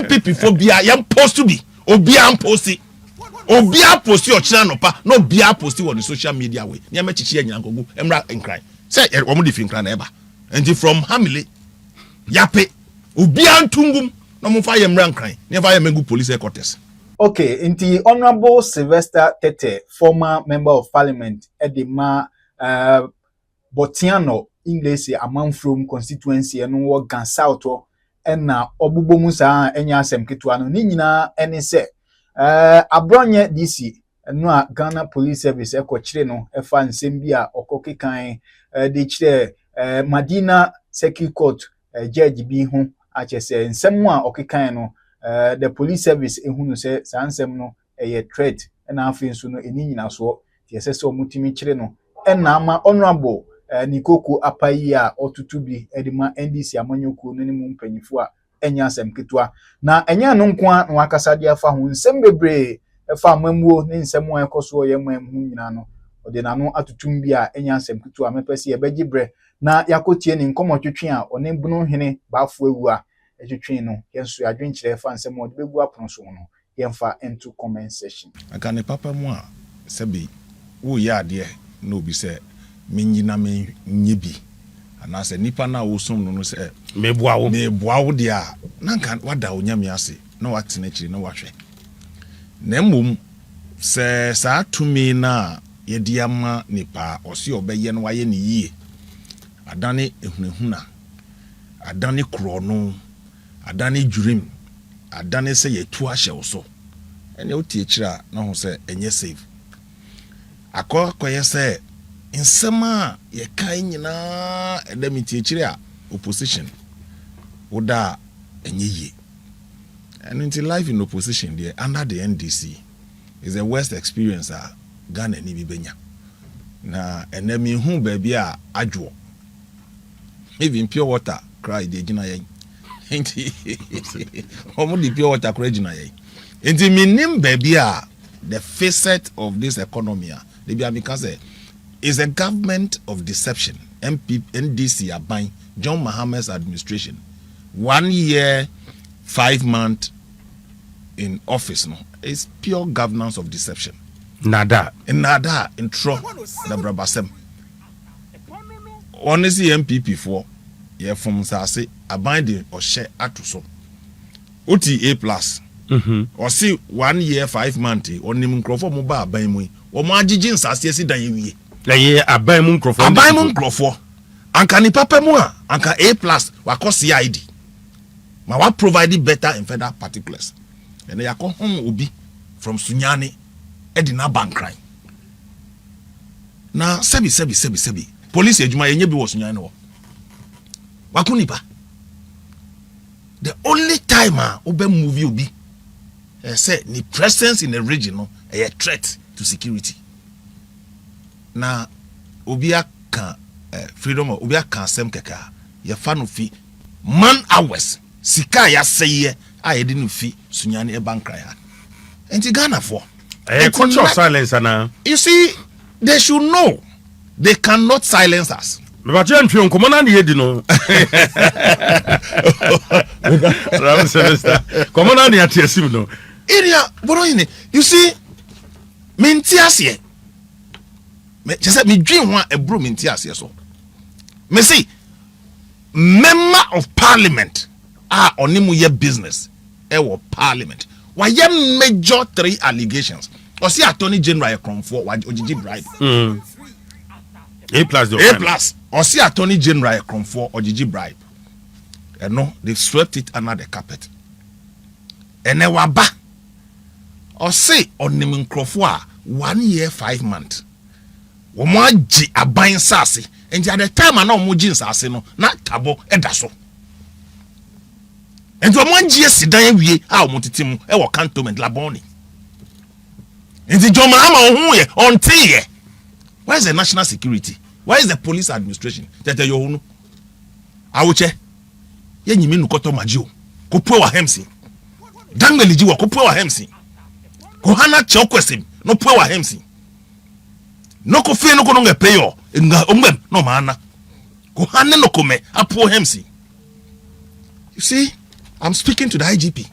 NPP phobia yam post to be obia post obia post your channel pa no bia post on the social media way near me chichi nyina nkogu emra enkran say omo di finkran na eba enti from hamile yape obia ntungum no mo fa yemra nkran never yemegu police headquarters. Okay, inti Honorable Sylvester Tetteh, former member of parliament, Edema Botiano, English, Amanfrom constituency, and work Gansauto, and now Obubomusa, Enya Semkituano, Nina, and say, Abronye DC, and no Ghana Police Service, Eko Chireno, Efan Sembia, Okoki Kain, the Madina Seki Court, Judge Bihun, Achese, and someone Okikaino. The police service ehunu se sansem no a threat and afin so no eni nyina so tie se so mutimi kire no na ama honorable Nikoku apayi a otutu bi edima NDC amanyoku no ni mu mpanyifo a enya asem ketwa na enya no nko a no akasa de afa ho nsem bebre efa amamuo ne nsem a ekoso ye mam hu nyina no ode na no atutum bi a enya asem ketwa mepese ye begibre na yakotie ni nkomotwetwe a one bunu hene baafo ewu a etwetwe no yenso adwenkyere fa nsem ode begu apono so no yemfa into comment section akane papa mu a sebi wo ya de na obi se menyina me nyebi ana se nipa na wo som no se meboa wo de a nanka wada onyame ase na watena kiri na wahwe na mmom se sa tumi na ye de ama nipa osi obeye no waye ne yie adane ehunahuna adane krono adane jurim adane se yetu ahye wo so ene oti ekira na ho se enye save akọ se insema ye kan nyina edamiti ekire a opposition oda enye ye and into life in opposition there under the NDC is the worst experience Ghana ni bibenya na enemi hu baby a adwo even pure water cry de gina yen enti omo di pure water cry gina yen enti minim baby a the facet of this economy they be because is a government of deception. NPP NDC aban John Mahama's administration 1 year 5 months in office no is pure governance of deception. Nada intro the brabasem honestly NPP for ye from say aban de or share atuso oti A+ or see 1 year 5 months onim nkrofo mo ba aban mu o mo agigin sase si dan yewie la ye aban mu nkrofo anka ni papa mu a anka A+ wa CID ma wa provide better and further particulars and ya ko hom obi from Sunyani edina bankran na sebi police ejuma yenye bi wo Sunyani wo wakunipa the only time obe movie obi say ni presence in the region no a threat to security na obi aka freedom obi aka sem keka ye fa no fi man hours sika ya seye a ye di no fi Sunyani e bankran ya enti Ghana for culture of silence na you see they should know they cannot silence us. But you don't come on here, no. Come on here, TSM no. Area, Abronye. You see, mintiasie. Me just say me dream one a bro mintiasie so. Me say, member of parliament are onimu ye business. Ewo parliament. Why ye major 3 allegations? Or see Attorney General Cromford ojiji bribe. A+. Or see Attorney General Cromford ojiji bribe. And no, they've swept it under the carpet. And then waba. Or say on the Cromford 1 year 5 months. Womaji abayin sasi. And at the time I know mujin sasi no na tabo edaso. And to womanji sidan wie a omotitimu e wo cantonment laboni. And the John Mahama on tie. Why is the national security? Why is the police administration? Tetteh yohunu. Awuche. Ye nyimi nukoto majio. Kopwe wa hemsi. Dangeli jiwa kopwe wa hemsi. Kohana chokwesim no pwe wa hemsi. No kofe no kononge peyo. Nga omem no maana. Kohane no kome apo hemsi. You see, I'm speaking to the IGP.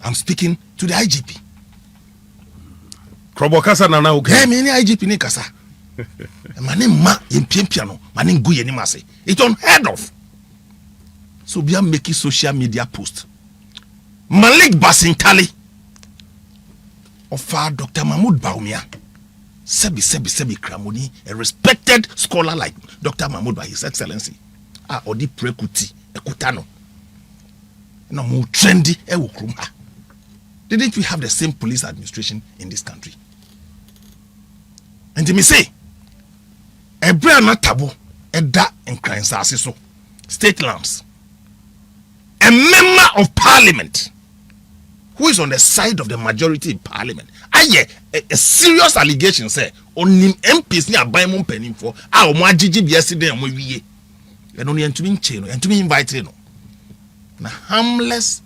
I'm speaking to the IGP. Krobokasa na okay. Me IGP ni kasa. Mane ma yempia no, mane ngu ye ni mase. It's unheard of. So we are making social media post. Malik Basinkali of Dr. Mahmoud Baumia. Sebi Kramoni, a respected scholar like Dr. Mahmoud by His Excellency. Odi Prekuti, Ekutano. No more trendy, Ewokruma. Didn't we have the same police administration in this country? And me say, Ebrea na tabo, Eda and Krainsa state lands. A member of parliament who is on the side of the majority in parliament. A serious allegation say on him MPs ni abai mo penim for o mo agigi biase den mo wiye. E no ntumi nche no ntumi invite no. Na harmless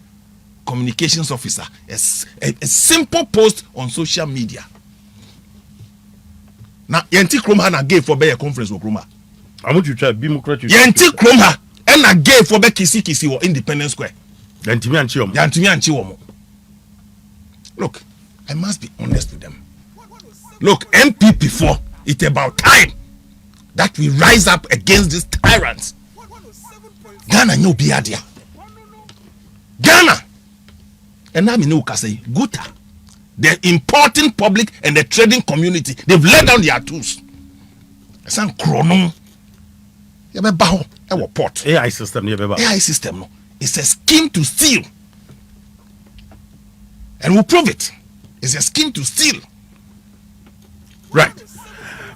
communications officer, a simple post on social media. Na yenti kroma na gave for be a conference wo kroma. Amu twa bi mo kratu. Yenti kroma and I gave for be kisi or Independence Square. Yantimi anchi omo. Yantimi anchi omo. Look, I must be honest with them. Look, NPP 4, it's about time that we rise up against these tyrants. Ghana no biadia. Ghana. And I'm in Ukase, Guta. The important public and the trading community, they've laid down their tools. Some chrono. Our port. AI system, AI system, no. It's a scheme to steal. And we'll prove it. It's a scheme to steal. Right.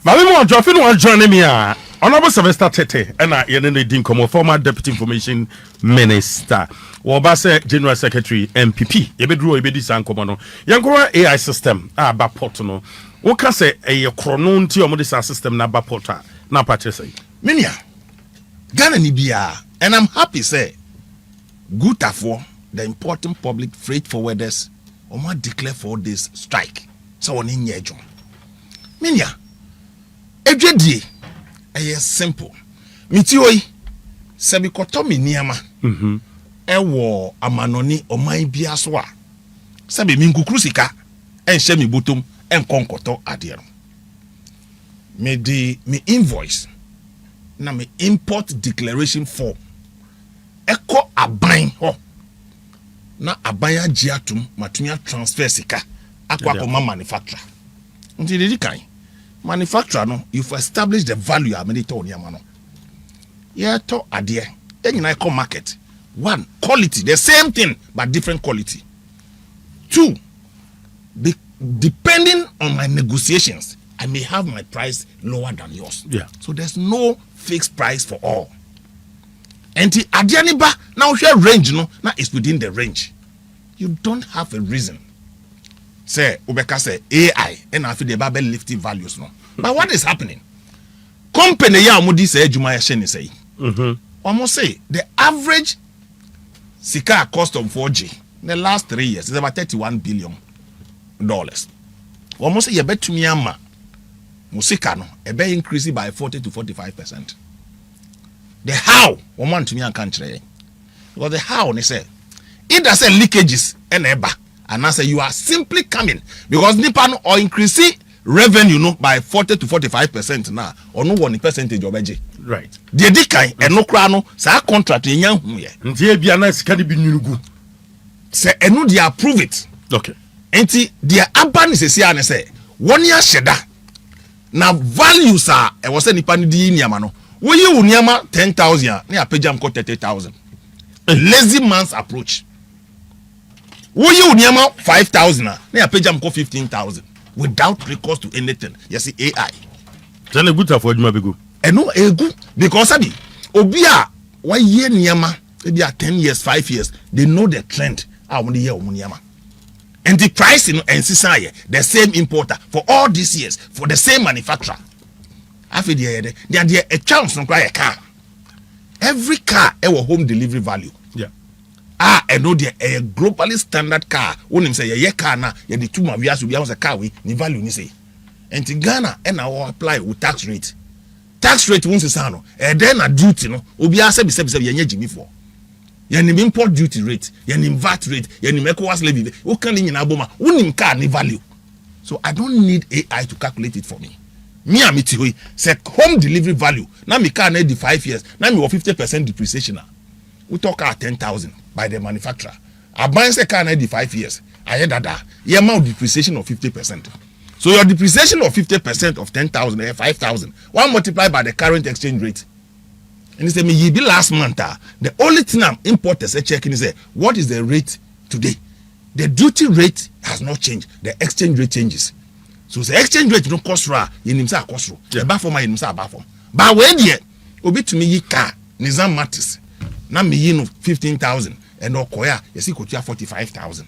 Mami mo Jofin wan join me here. Honorable Sylvester Tetteh and Yenene Dinkomo, former Deputy Information Minister. Wobase General Secretary NPP. Yebedru ebedi sankomo no. Yankora AI system ba port no. Wo ka se chrono nti omo dis system na ba port na pache say. Minia. Ghana ni bia, and I'm happy say good for the important public freight forwarders omo declare for this strike. So on in yejo. Minia. Edwedi simple. Mitioi sebi koto mi niama. Ewo amanoni oman bia so a. Sebi mi nkukuru sika enhye mi botom enkonkoto ade no. Me di me invoice na me import declaration form. Eko aban ho. Na aban agiatum matunya transfer sika akwa koma manufacturer. Nti dedi kan manufacturer no, you've established the value amenito on yamano. Yeah, to adie. Then you come market. One, quality, the same thing but different quality. Two, depending on my negotiations, I may have my price lower than yours. Yeah. So there's no fixed price for all. And the adianiba now share range no, now it's within the range. You don't have a reason. Say Ubeka say AI and I feel the Bible lifting values no. But what is happening? Company ya mudi say Juma Yasheni say. Almost say the average sika cost of 4G in the last 3 years is about $31 billion. Almost say you bet to me ama musika no e be increase by 40 to 45%. The how woman to me and country. Because the how they say it does say leakages and eba. And I say you are simply coming because Nipan or increasing revenue no by 40 to 45% now or no one percentage of budget. Right. The dikai and no crano say contract in young here. Ntie bia na sika de bi nyunugu. Say enu they approve it. Okay. Enti their aban is say and say 1 year sheda. Na values are e was say Nipan di niama no. Wo yi wo niama 10,000 na apejam ko 30,000. A lazy man's approach. Wo yi uniama 5,000 na pejam ko 15,000 without recourse to anything. You see AI. Then a good for adwuma begu. No egu because abi obi a wa ye niama maybe 10 years 5 years they know the trend when they hear niama. And the price in NCC the same importer for all these years for the same manufacturer. After they are a chance to cry a car. Every car our home delivery value. Yeah. I know there a globally standard car. When him say ye car na ye the two we has a car we ni value ni say. And in Ghana and I apply with tax rate. Tax rate won't say no. And then a duty no. Obi ase be say ye Jimmy for. Yenim import duty rate, yenim VAT rate, yenim ECOWAS levy. Who can in aboma? Unim car ni value. So I don't need AI to calculate it for me. Me amiti hui say home delivery value. Now me car need the 5 years. Now me 50% depreciation. We talk at 10,000 by the manufacturer. I buy say car need the 5 years. I hear that. Your amount depreciation of 50%. So your depreciation of 50% of 10,000, 5,000. One multiplied by the current exchange rate. And he said, me be last month. The only thing I'm importers checking is what is the rate today? The duty rate has not changed. The exchange rate changes. So the exchange rate don't cost ra. You nimsa cost ro. The bar for my nimsa bar for. But when ye obi to me ye car nizam matters. Na me ye no 15,000 and no koya. You see kotia 45,000.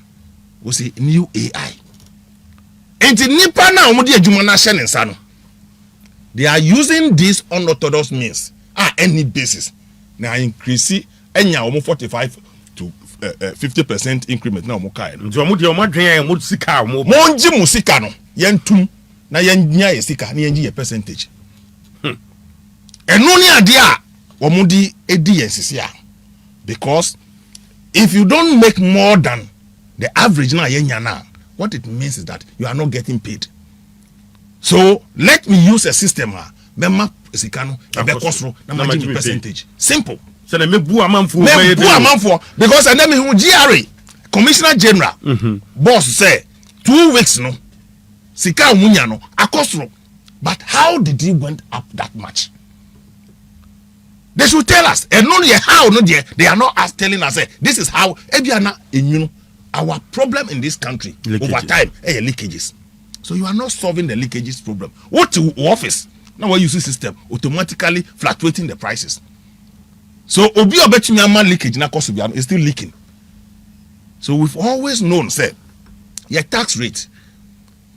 We say new AI. And the nipa na omudi adwuma na hye nsa no. They are using this unorthodox means. Any basis. Now increase enya omo 45 to 50% increment na omo kai. Nti omo de omo dwen omo sika omo. Monji musika no. Yentum na yenya yesika na yenji ye percentage. Eno ni ade a omo di edi yensisi a. Because if you don't make more than the average na yenya na, what it means is that you are not getting paid. So let me use a system mema sikano ebe kosro na manage percentage. Simple. So na mebu amanfo because and then me hu GRA Commissioner General boss say 2 weeks no sika umunya no akosro. But how did he went up that much? They should tell us. And no how no they are not telling us this is how ebiana enyunu. Our problem in this country over time leakages. So you are not solving the leakages problem. What to office? Now we use the system automatically fluctuating the prices. So obi obetumi ama leakage na cost is still leaking. So we've always known say your tax rate.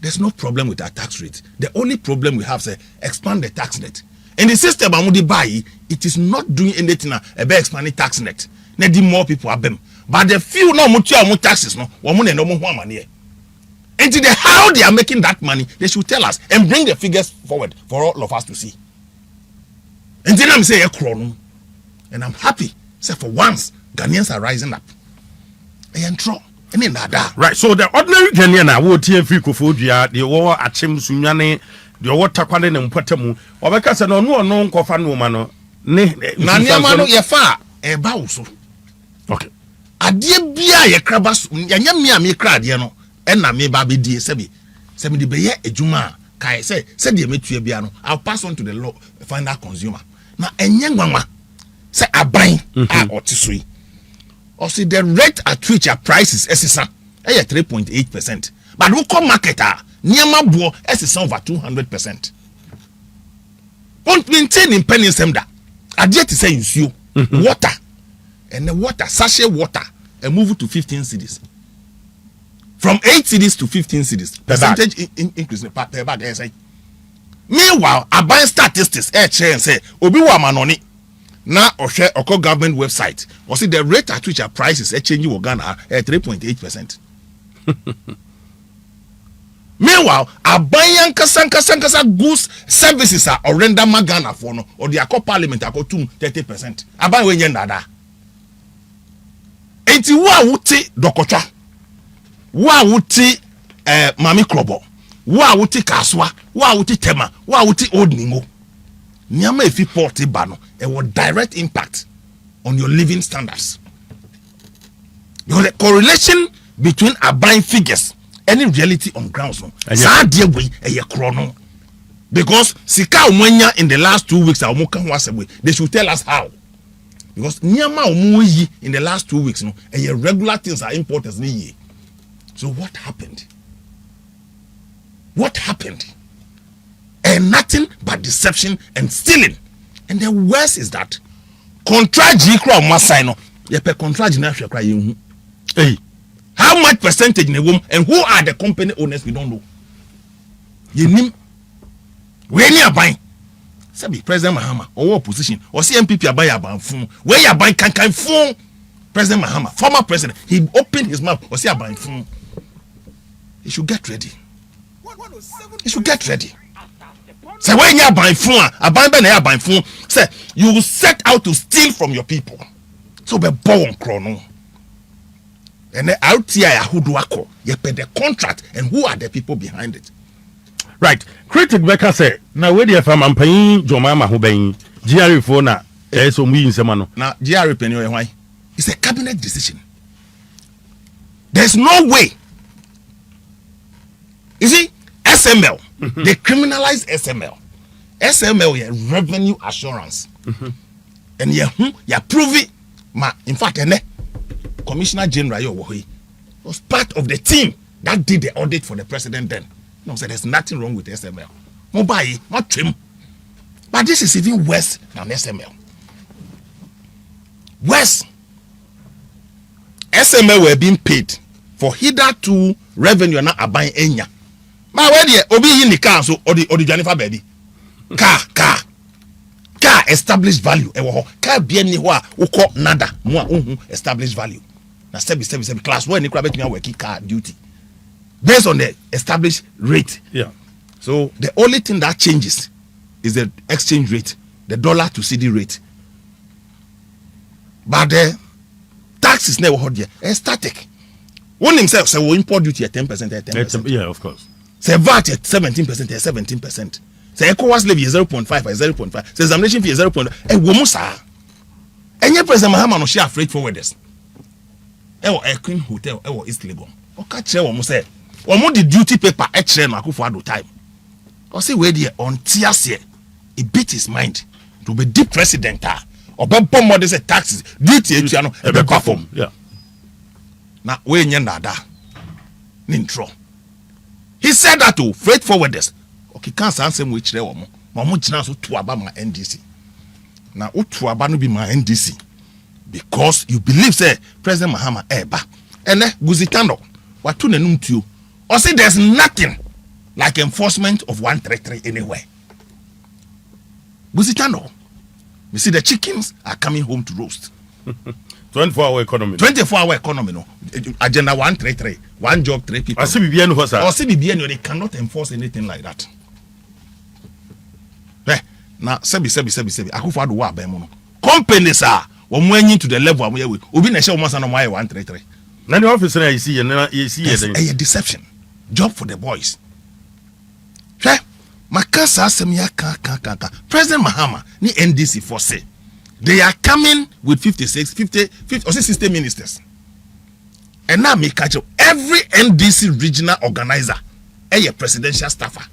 There's no problem with our tax rate. The only problem we have is expand the tax net. In the system amudi buy, it is not doing anything about expanding tax net. Need more people abem. But the few no mutua taxes no, woman no more money. And to the how they are making that money, they should tell us and bring the figures forward for all of us to see. And then I'm saying and I'm happy. Say for once, Ghanaians are rising up. Right, so the ordinary Ghanaian will tear free Kofodia, the war at Chim Sunyane, the water quality and Potamu, or because I don't know Kofan woman. Nanyamano Yafa, a bauso. Okay. A dear beer, a crabas, Yamia me crad, yano, and na me baby dear Sebi. Semi de Beye, a Juma, Kai said you met to a piano. I'll pass on to the law, final consumer. Now, a young mama say a buying or tisui. Or see the rate at which our prices is 3.8%. But who come marketer near my boy is over 200%. Won't maintain in penny semda. I dare to say you water and the water sachet water and move it to 15 cities. From 8 cities to 15 cities. Percentage increase per bag. Meanwhile, I buy statistics share and say obi wa manoni. Now, Oko government website, or see the rate at which our prices are changing in Ghana at 3.8%. Meanwhile, our buying kasa goods services are or render Ghana for no or the Akko Parliament are 30%. I buy when yenda. Enti wa wuti dokocha, wa wuti mami krobo, wa wuti kaswa, wa wuti tema, wa wuti old ningo. Nyama if you port bano, it will direct impact on your living standards. Because the correlation between our buying figures and in reality on grounds no. Because sika umwenya in the last 2 weeks they should tell us how. Because nyama umuyi in the last 2 weeks no, regular things are importers ni. So what happened? What happened? And nothing but deception and stealing. And the worst is that contract jikro masino ye pe contract na hwekra ye hu. How much percentage in the womb and who are the company owners we don't know. Ye nim we ni aban. Sabi President Mahama or opposition or NPP aban aban where you aban kan fun President Mahama former president he opened his mouth or say aban fun. He should get ready. He should get ready. Say when you buy phone, a buy phone. Say you will set out to steal from your people. So be born chrono. And the RTI who do ako, you pay the contract and who are the people behind it. Right. Critic Becca say, now where the farm and paying Jomama who bang GRE for na so we in Semano. Now GRE penny why? It's a cabinet decision. There's no way. You see, SML, they criminalize SML. SML is revenue assurance. And you prove it. In fact, Commissioner General was part of the team that did the audit for the president then. No, so there's nothing wrong with SML. Mobile, not trim. But this is even worse than SML. Worse. SML were being paid for hitherto revenue not abuying enya. My where the obi in the car so or the Jennifer baby. Car established value. Car be anywhere uko nada mo established value. Na sebi class 1 ni krabet me work car duty. Based on the established rate. Yeah. So the only thing that changes is the exchange rate, the dollar to CD rate. But the tax is never hot there. It's static. One himself say we import duty at 10% at 10%. Yeah, of course. Say VAT at 17% at 17%. Say ECOWAS levy is 0.5 at 0.5. Say examination fee is 0.5. Womusa. Any President Mahama no share freight forwarders. A Queen Hotel, East Legon. O catch womu say. Omo the duty paper extra na akufo ado time. O say we there on tears here. He beat his mind to be deep president. Or be bomb more say taxes duty etuano e be perform. Yeah. Na we nyenda da. Nintro. He said that to freight forwarders. Okay, can't answer which they want. Mamu jina so to aba my NDC. Now, to aba no be my NDC because you believe say President Mahama eba. And guzitano watu nenum to you. Or say there's nothing like enforcement of 133 anywhere. Guzitano. You see the chickens are coming home to roast. 24-hour economy. 24-hour economy, no. Agenda 133. One job, 3 people. I see BBN was or CBBN, they cannot enforce anything like that. Now, sebi. Akufa do wa bemono. Companies are when to the level I'm here with. Obi na share almost no 133. Now the office you see, a deception. Job for the boys. Makasa semia ka. President Mahama ni NDC for say. They are coming with 50 or 60 ministers. And now me catch up. Every NDC regional organizer a presidential staffer.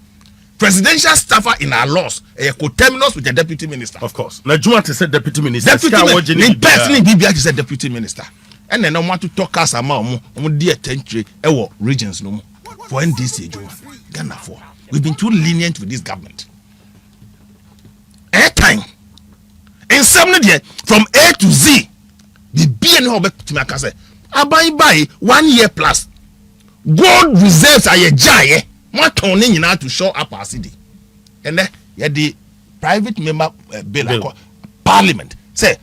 Presidential staffer in our laws a co-terminus with the deputy minister. Of course. Now Juma to say deputy minister. Deputy personally BBI to say deputy minister. And then I want to talk us about dear tenture regions no for NDC Ghana for. We've been too lenient with this government. Airtime. In some day, from A to Z, the BN back to my say, I buy 1 year plus. Gold reserves are a giant. What turning now to show up our city. And then the private member bill. Parliament say,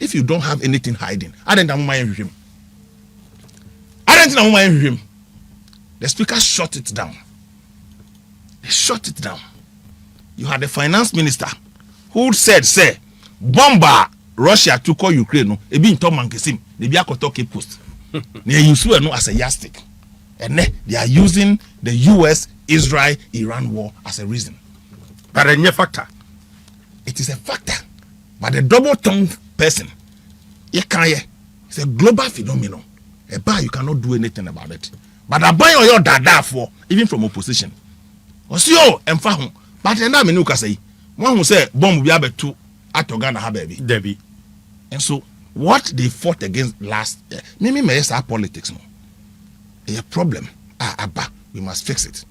if you don't have anything hiding, I don't know. The speaker shut it down. They shut it down. You had the finance minister who said, say, bomber Russia to call Ukraine, no, e be in Tom Mankesim, they be a Kotoke post. They use no as a yardstick. And they are using the US-Israel-Iran war as a reason. But a factor. It is a factor. But the double-tongued person, it's a global phenomenon. A bar, you cannot do anything about it. But I buy your dada for, even from opposition. Osio, emfa but then I mean, say, one who say, bomb will be able to Atogana have Debbie. And so, what they fought against last year, maybe may say politics, no. A problem. We must fix it.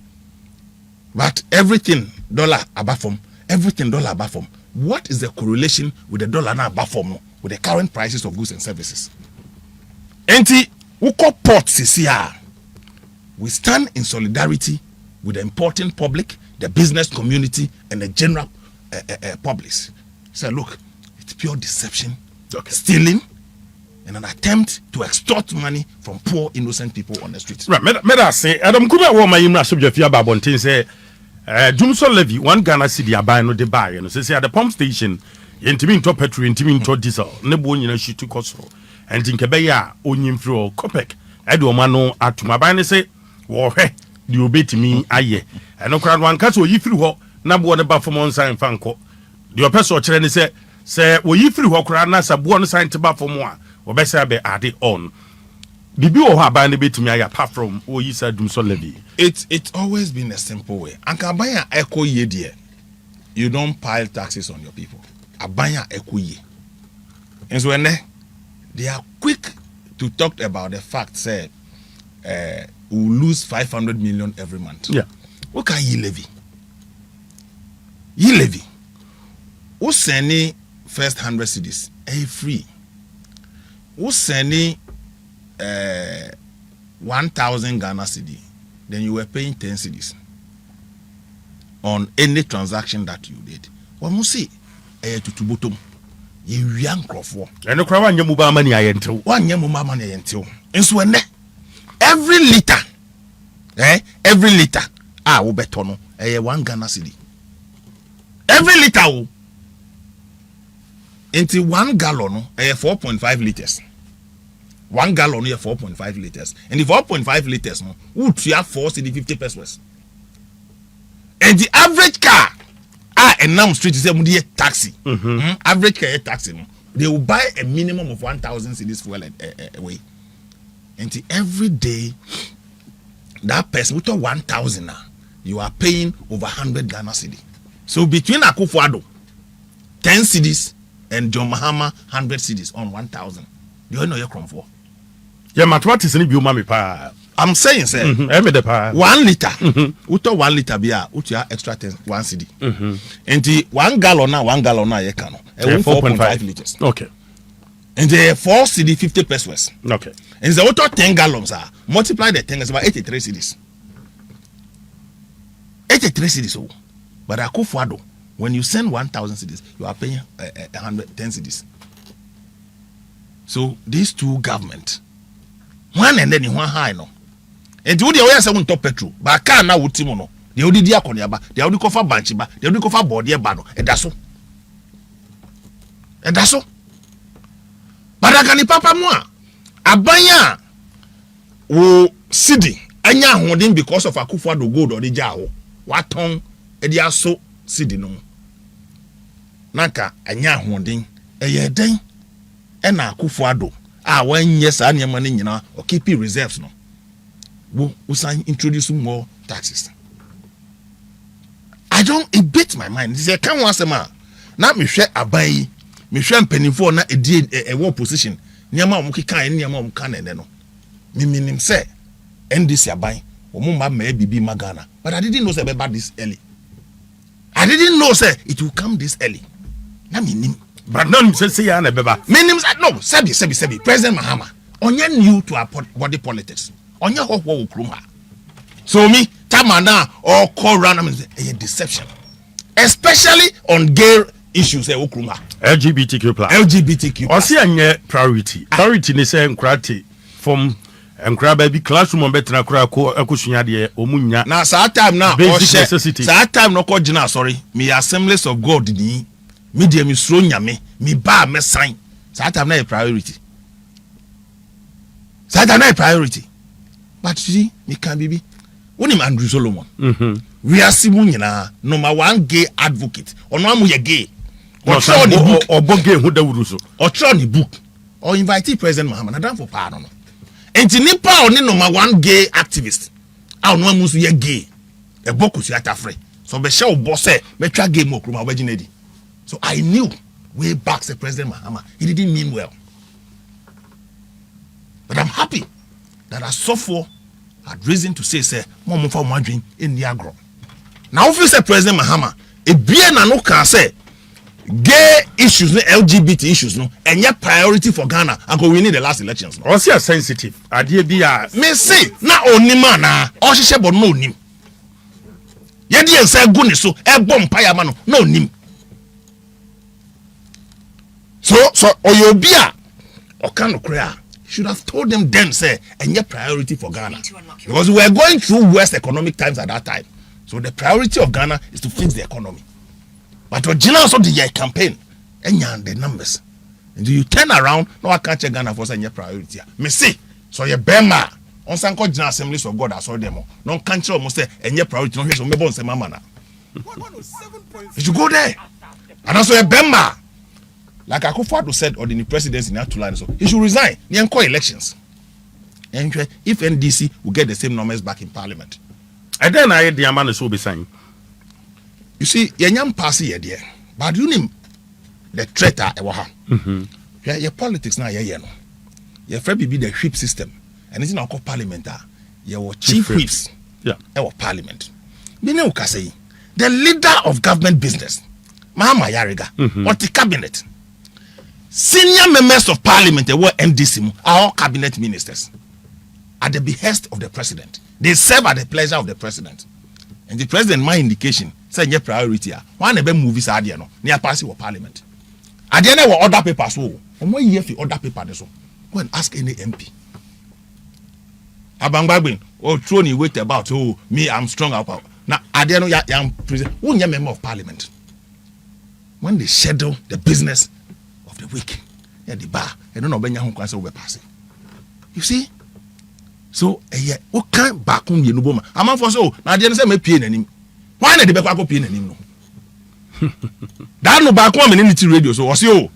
But everything dollar above from, everything dollar above from. What is the correlation with the dollar now above from with the current prices of goods and services? Enti, uko port CCR. We stand in solidarity with the important public, the business community, and the general public. So look, it's pure deception, stealing, and an attempt to extort money from poor, innocent people on the streets. Right, me say, Adam Kuba wo my imna subject ya babontin say, Jumso levy, 1 Ghana cedi abuy no de buy, you know, say at the pump station, yɛntimi ntɔ petrol yɛntimi ntɔ diesel ne bo nyina hyitu kɔ soro ɛnti nkɛbɛyɛ a ɔnyim firi ɔ copec ɛde ɔma no atom aban ne sɛ wɔhwɛ deɛ obɛtumi ayɛ ɛno koraa no anka sɛ ɔyi firi hɔ na boɔ no ba fam ɔnsan mfa nkɔ deɛ ɔpɛ sɛ ɔkyerɛ ne sɛ wɔyi firi hɔ koraa na sɛ boɔ no san te ba fam a wɔbɛsɛ abɛ ade on bibi wɔ hɔ aban no bɛtumi ayɛ apart from wɔyi sa dum so levy. It's always been a simple way. Anka aban a ɛkɔ yie deɛ, you don't pile taxes on your people. Aban a ɛkɔ yie. And so when they are quick to talk about the fact say we will lose 500 million every month. Yeah. What can ye levy? Ye levy. Who send first 100 cities? Free. Who send 1,000 Ghana cedi? Then you were paying 10 cedis on any transaction that you did. What must say? To bottom. You young crofo. And the crowd one yamuba money I enter. One yamuba money enter. And so when every liter, will bet on 1 Ghana cedi. Every liter into 1 gallon 4.5 liters. 1 gallon here 4.5 liters. And the 4.5 liters no would have 4 cedi 50 pesos. And the average car and now street is a taxi. Average car taxi no. They will buy a minimum of 1,000 cedis fuel away. And every day that person with 1,000 now you are paying over 100 Ghana cedi. So between Akufo-Addo 10 cedis and John Mahama 100 cedis on 1,000. You know you're from for. Yeah, mathematics ni bi me pa. I'm saying, sir, 1 liter. Uto 1 liter beer, uto extra 1 cedi. And the 1 gallon now, you can. 4.5 liters. Okay. And the 4 cedi 50 pesos. Okay. And the auto 10 gallons are multiply the 10 is about 83 cedis. 83 cedis. Oh, but Akufo-Addo, when you send 1,000 cedis, you are paying 110 cedis. So these two government, one and then in one high no. And do the way someone top petrol, but car now with Timono. They only diakoniaba, they only cover banchiba, they only cover body bano, and that's so. And that's so. But I can papa moi. Abanya wo city anya holding because of Akufo-Addo gold or the jao. What tongue edia so city no. Naka anya holding a ye den. Ena Akufo-Addo when yes and your money or keep reserves no we sign introduce more taxes. It beats my mind. This is can once a man now me share abai me share penny for na a war position nyama omuki kan nyama omkan ene no me minim say NDC abai omumba me bibi magana, but I didn't know say about this early. I didn't know say it will come this early. Na minim. But none say ya na beba. Meaning no, sebi. President Mahama. Onye new to our body politics. Onye ho kruma. So me, tamana or call random is a deception. Especially on gay issues kruma. LGBTQ plus. LGBTQ. O see anye priority. Priority ni say nkrate from nkra baby classroom betra kra ko akosunya de omunya. Na sa time na o she. Sa time no ko gina sorry. Me Assemblies of God ni media mi sro nyame mi ba me sign that time na a priority but you see me can be wonim Andrew Solomon we are simu nyina number 1 gay advocate ono amu ye gay or try the book or gay hu dawuru so or try the book or invite President Mahama na dan for pardon no enti nipa oni number 1 gay activist a ono amu so ye gay e boku so atafre so be share obo say me twa gay mo kroma obaginedi. So I knew way back the President Mahama, he didn't mean well. But I'm happy that Asofo had reason to say, Mom for my dream in the agro. Now, if you say President Mahama, a bien no can say gay issues, LGBT issues, no, and yet priority for Ghana, and go winning the last elections. No. Also sensitive. Idea be me say, na only man, or she said, but no nim. Yedi and say, goodness, so a bomb paya man, no nim. So Oyobia or Kano Korea should have told them then, say, and your priority for Ghana. Because we were going through worst economic times at that time. So the priority of Ghana is to fix the economy. But what Gina also did your campaign, and the numbers. And you turn around, no, I can't check Ghana for your priority. Me see, so you bema on some General Assemblies of God, I saw them. No country almost say, and your priority, no, here's me bon say, Mamma. You should go there. And also a bema. Like Akufo-Addo said, or the presidency in Atula, so he should resign. They call elections. And if NDC will get the same numbers back in Parliament. And then I the man is so be saying. You see, young passy idea, but you name the traitor. Your politics now, no. Your friend be the whip system, and it's not called Parliament. Your chief whips, our Parliament. Bine say the leader of government business, Mahama Yariga, or the cabinet. Senior members of Parliament, they were NDC, are all cabinet ministers at the behest of the president. They serve at the pleasure of the president. And the president, my indication, said your priority. One of them movies are there, no, near passing of Parliament. At the end of other papers, so, and when you have other papers, so, go and ask any MP. Abangbagwin, or Trony wait about, oh, me, I'm strong about. Now, at the end of young president, one young member of Parliament, when they schedule the business of the week at the bar, I don't know when you're going to pass it. You see? So, what kind back on the Nuboma? I'm for so, now, the say me pay him. Why not the back up pay him? That no back home in the radio, so was you.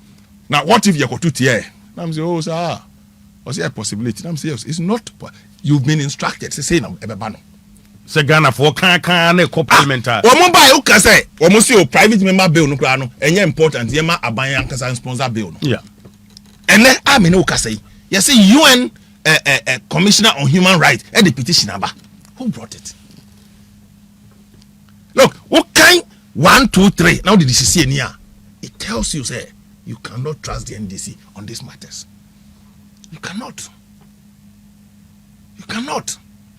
Now, what if you got 2 tier? I'm saying, oh, sir, was there a possibility? I'm saying, it's not. You've been instructed to say, no, Ebebano. Say Ghana for can co-parliamentar. Omo buy who can say, omo see private member bill no plano, and you're important, yema abayan kasa sponsor bill. Yeah. And then I mean, who can say, you see, UN Commissioner on Human Rights, and the petition number. Who brought it? Look, what kind 1, 2, 3. Now the DCC in here, it tells you, say, you cannot trust the NDC on these matters. You cannot. You cannot.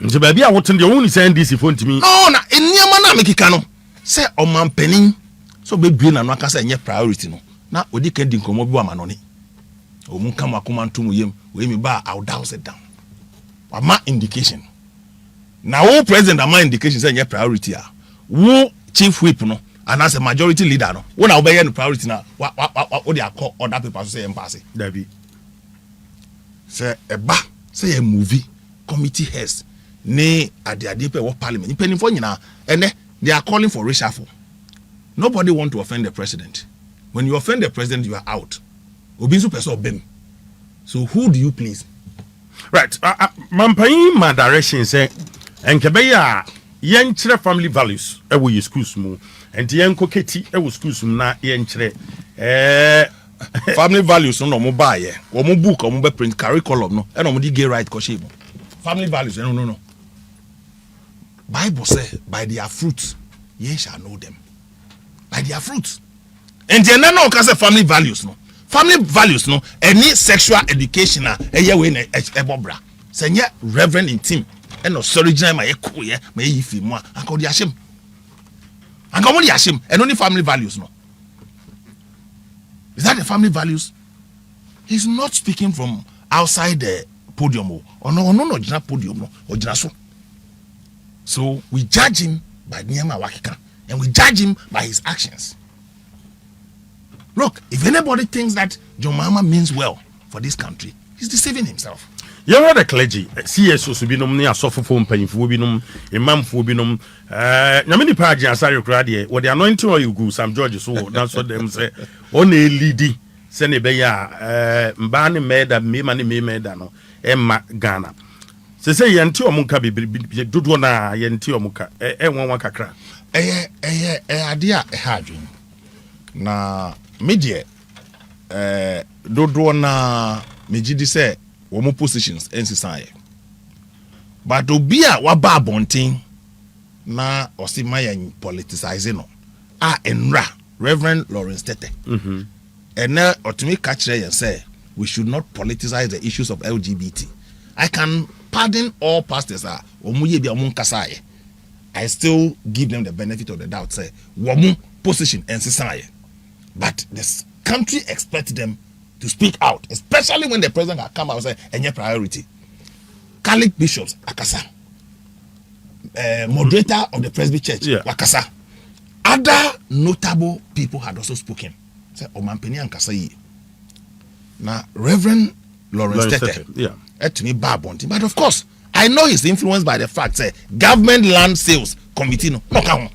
So baby, I want to only send this phone to me. No, na eniama na make kano. Say o man penin. So baby na no aka say nye priority no. Na odi kan di nkomo bi wa manoni. O mun kam akoma ntum yem, we mi ba I will douse it down. Ama indication. Na wo president ama indication say nye priority a. Wo chief whip no, and as a majority leader no. Wo na wo be ye no priority na. Wo dey akọ other people say em pass. Dabi. Say eba, say a movie committee heads. Ne at the idea of Parliament. Depending for and they are calling for reshuffle. Nobody want to offend the president. When you offend the president, you are out. So who do you please? Right. Mampain my direction say and kebeya yen chere family values e wo schools mu and yen koketi e wo schools mu na yen chere family values no mo buy ye. Wo mo book o mo be print curriculum no e no mo di gay right ko shebo. Family values no. Bible say by their fruits ye shall know them. By their fruits. And then no can say family values no. Family values no any sexual education eye we na ebobra. Say nye reverend in team and no original ma ye ko ye ma ye fi mu anka odi ashem. Anka mo di ashem and only family values no. Is that the family values? He's not speaking from outside the podium or no podium no or so. So we judge him by Nyama Wakika and we judge him by his actions. Look, if anybody thinks that John Mahama means well for this country, he's deceiving himself. You heard the clergy, CSO Subinum, near Suffer phone paying for Binum, Imam Fubinum, Namini Paji and Sari Cradi, what the anointing or you go, Sam George, so that's what them say. Only Lidi, Senebeya, Mbani Meda, Mimani Medano, Emma Ghana. Say Yanti or Muka be Dudwana, Yanti or Muka, one kakra. Idea a hardwin. Na media, Dudwana, Mijidi say, womo positions in society. But Obia waba bonting na osimaya politicizing no. Enra, Reverend Lawrence Tetteh. And now Otumi Kachre and say we should not politicize the issues of LGBT. I can pardon all pastors I still give them the benefit of the doubt, say womu position in society. But this country expects them to speak out, especially when the president has come out and say any priority. Catholic bishops, Akasa. Moderator of the Presby Church, Wakasa. Other notable people had also spoken. say omampani ankasa yi na Reverend Lawrence Tetteh yeah etumi babonti, but of course I know he's influenced by the fact say government land sales committee no ka ho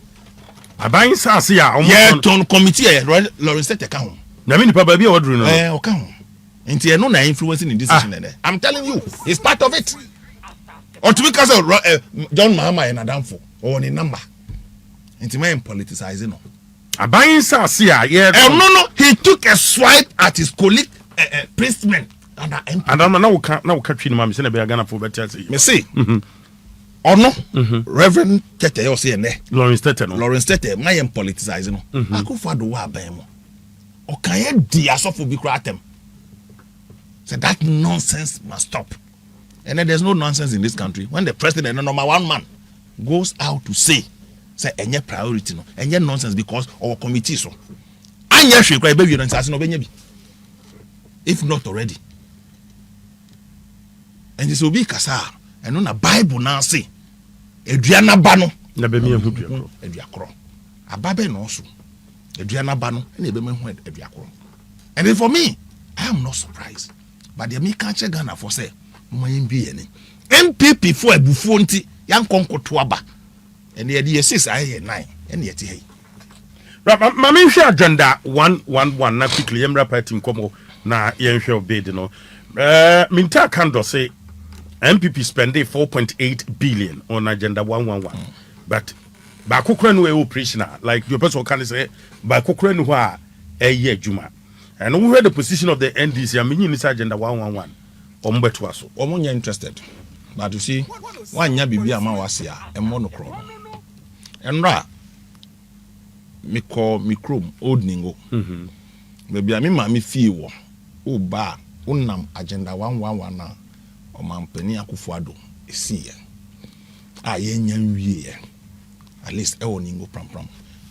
aban sase a yeah ton committee Lawrence Tetteh ka ho na me nipa ba bi a wodru no o ka ho nti e no na influencing in decision I'm telling you he's part of it. Or to because John Mahama and Adamfo or any number. Into my politicizing. A buying sass, yeah. No, he took a swipe at his colleague, priestman, and NPP. And I'm now catching him. I'm saying, I'm going to better say. Me see. Or no, Reverend Tetteh, or say, Lawrence Tetteh, Lawrence Tetteh, my politicizing. I go for the wabemo. Or can you diasofu be cratem? So that nonsense must stop. And then there's no nonsense in this country when the president, the number one man, goes out to say any priority no, any nonsense because our committee so. Anya she cry baby no say no be. If not already. And this will be kasa. And on a Bible now say, Eduana bano. Na be me ehu Eduakro. Ababe no so. Eduana bano. Na be me hu Eduakro. And then for me, I am not surprised. But the me can't check Ghana for say. NPP for a buffonti, young conco tuaba, and the idea 6 I 9 and yet hey. Mammy share agenda 111 na quickly, I'm repeating como na yen share bid, you know. Minta Kando say NPP spending 4.8 billion on agenda 111, but by Cochrane way operational, like your person can say, by Cochrane who are a year Juma. And we read the position of the NDC, I mean, in this agenda 111. Ombeto aso omunya interested, but you see one nya bibi ama wase a emo no kro enra mikrom old ningo baby ami ma mi fie wo o ba unam agenda 111 na o mampani akufuado esi a yenya nwie at least e wo ningo pram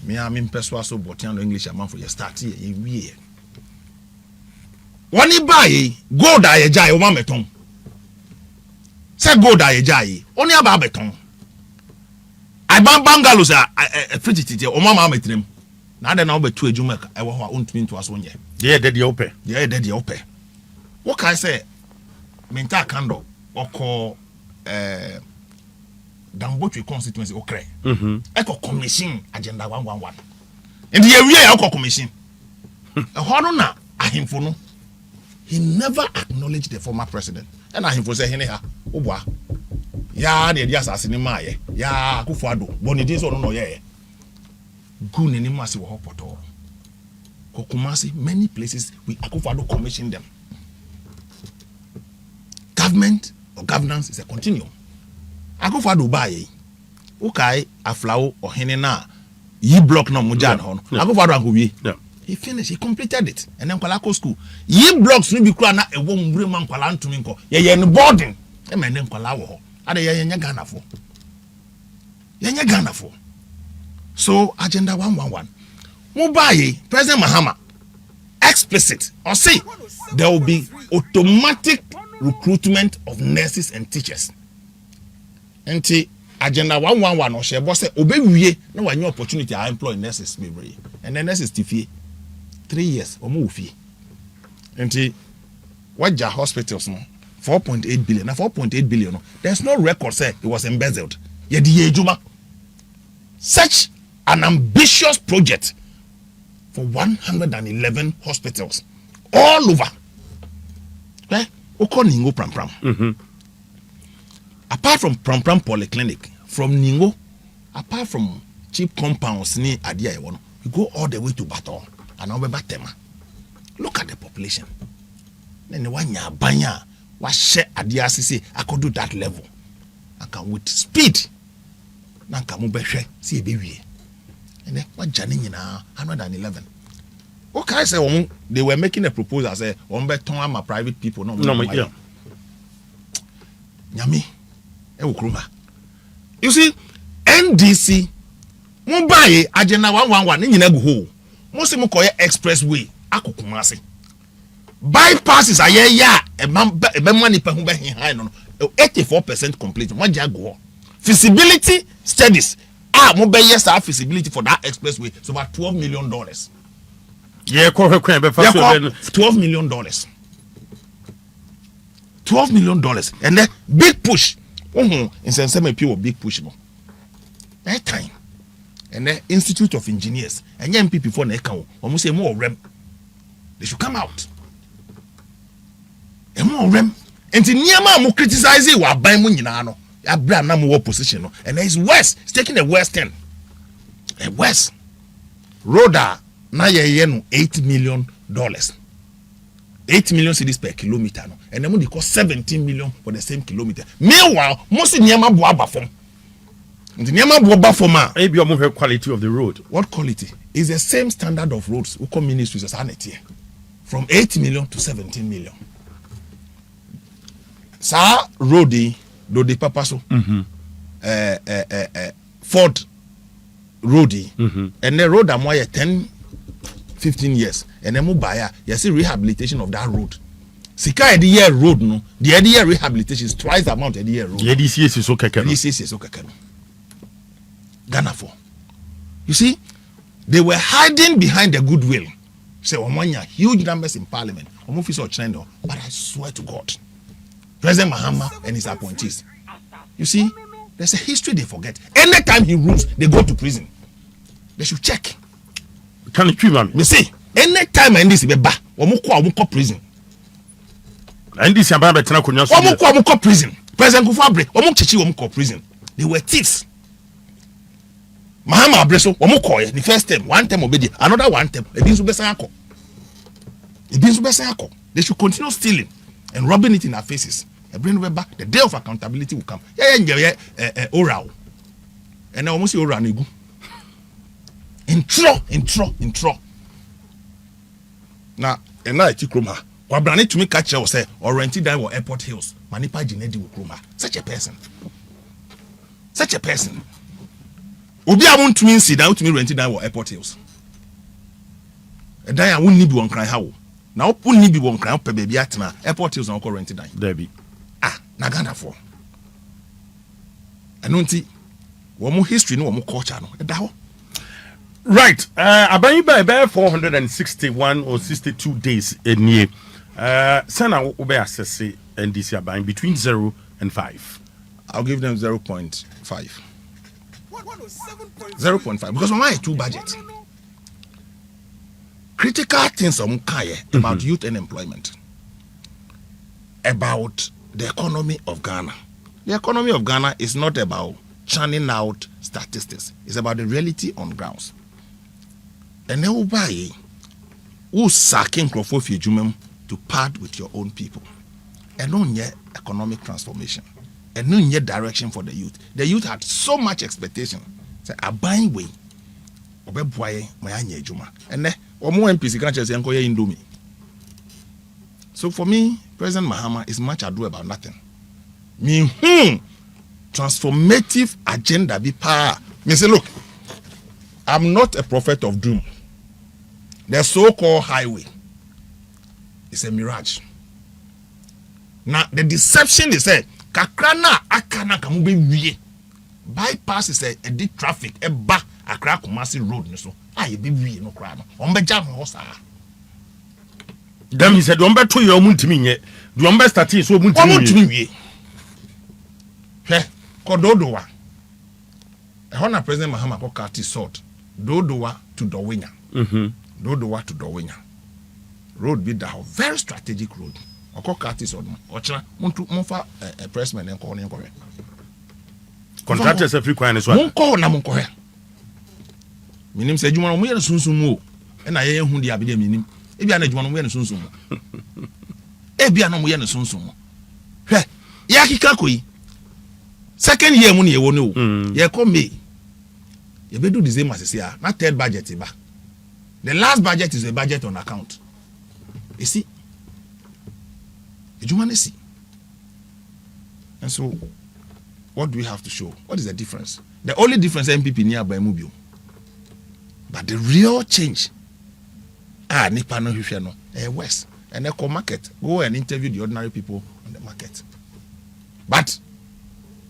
me ami mpeso aso botian English amanfo ye start ye wie Wani buy gold aye jai o ma meton. Say gold aye jai. Oni aba beton. I ban bungalows a frigidity o ma metrem. Na de na obetu adwuma e wo ho a ontumi nto aso nye. Dey dey ope. Dey dey ope. What can I say? Minta Kando oko Dambotwe constituency okre. Eko commission agenda 111. Ndi ye wie eko commission. E ho no na ahemfo no. He never acknowledged the former president. And I say, Heneha, Ubwa. Ya, the assassin maye. Ya, Kufuado. Bonidis or no, yeah. Gun any massive hopoto. Kokumasi, many places we Akufado commission them. Government or governance is a continuum. Akufado baye. Ukai, Aflao or Henena. Ye block no Mujan hon. Akufado Angubi. Yeah. He finished, he completed it. And then Kwalako school. Ye blocks no be kwana e wo mbre man kwala ntumi nko. Ye no boarding. E men dem kwala wo ho. Ade ye nya Ghana for. Ye nya Ghana for. So agenda 111. Mubaye President Mahama explicit or say there will be automatic recruitment of nurses and teachers. Enti agenda 111 or she boss say obewie na wanya opportunity to employ nurses be. And then nurses tifie 3 years or more fee. And what hospitals no 4.8 billion. Now 4.8 billion. No, there's no record say it was embezzled. Such an ambitious project for 111 hospitals all over. Oko Ningo Pram. Apart from Pram Polyclinic, from Ningo, apart from cheap compounds near Adia, you go all the way to Baton and over Batema. Look at the population. Then the one ya banya was share Adia CC. I could do that level. I can with speed. Nanka mubeshe see baby. And then what Janine now 111. What can I say? They were making a proposal. Say, "Ombeton my private people." No, yeah. Nyami, you see, NDC, Mumbai, agenda 111, in Yinagu, Mosi Mukoya Expressway, Akukumasi. Bypasses are a money per 84% complete. What jago? Feasibility studies. Mobile yes, feasibility for that expressway. So about $12 million. Yeah, call kwan be fa so $12 million. $12 million. And then big push. In some people big push no. That time. And the Institute of Engineers and NPP for Nekao, almost say more rem. They should come out. And more rem. And the Niama mo criticize it while buying money no. Abraham na mo position no. And there is West. It's taking the West end. And West. Roda na ye no $8 million. 8 million cedis per kilometer no. And then they cost 17 million for the same kilometer. Meanwhile, most Niama bo abafom. The Niama bo abafom maybe your quality of the road. What quality? Is the same standard of roads we call ministries as here. From 8 million to 17 million. Sa roadi do de papa so. Ford roadi. And the road am 10-15 years. And then mobile, you see rehabilitation of that road. Sika the year road no. The year rehabilitation is twice the amount of the year road. The NDC is so keke. NDC is so keke. Ghana for. You see, they were hiding behind the goodwill. Say, Omanya, huge numbers in parliament. Omoffice China, but I swear to God, President Mahama and his appointees. You see, there's a history they forget. Anytime he rules, they go to prison. They should check. Can you man? You see, anytime NDC be back, omuko prison. NDC aba betena konya so. Omuko prison. President Kufuor omuko prison. They were thieves. Mahama Abreso, omuko the first term, one term obedi, another one term. They should continue stealing and rubbing it in our faces. The day of accountability will come. Oral. And I almost see oral nigu. Intro. Now, and now I take Roma. Wabrani to me catch or say, or rented down or airport hills. Manipa Jinedi with Roma. Such a person. Obi I want to mean sit down to me rented down or airport hills. And then I won't need one cry how. Now, won't need one cry up baby atna airport hills and rented down. Debbie. Nagana for. I don't see one more history, no more culture. No. Right. Abronye by 461 or 62 days a year. Sana ube assess NDC Abronye between 0 and 5. I'll give them 0.5. 0.5 because on my two budget. Critical things on Kaya about youth and employment. About the economy of Ghana. The economy of Ghana is not about churning out statistics. It's about the reality on grounds. And then who sacking Crawford to part with your own people. And no yet economic transformation. And no yet direction for the youth. The youth had so much expectation. Say a buying way. And then more MPs can't just say Indomie. So for me, President Mahama is much ado about nothing. Transformative agenda be power. Me say, look, I'm not a prophet of doom. The so-called highway is a mirage. Now the deception is said, kakrana akana kamube wiye. Bypass is a deep traffic a ba Accra Kumasi road so. You be wiye no kra no. Ombeja ho sa. Dem he said ombe to your muntimi nye. Do ombe start so muntimi wiye. He kododowa. Ehona President Mahama ko kati sort. Dodowa to Dowenya. Dodowa to Dowenya. Road be that very strategic road. Oko kati sort no. Ochra muntu monfa pressman en ko ne ko. Contractors are frequent as well. Monko na monko he. Minim se adwuma no mo ye sunsun mo. E na ye hu dia be dia minim. E bia na adwuma no mo ye sunsun mo. E bia na mo ye sunsun mo. Hwe, ya kika koyi. Second year mo ne ye wo no. Ye ko me. Ye be do the same as here. Na third budget ba. The last budget is a budget on account. You see? Adwuma na see. And so what do we have to show? What is the difference? The only difference NPP nearby mobile. But the real change, nipa no hwehwe no, west, and they call market. Go and interview the ordinary people on the market. But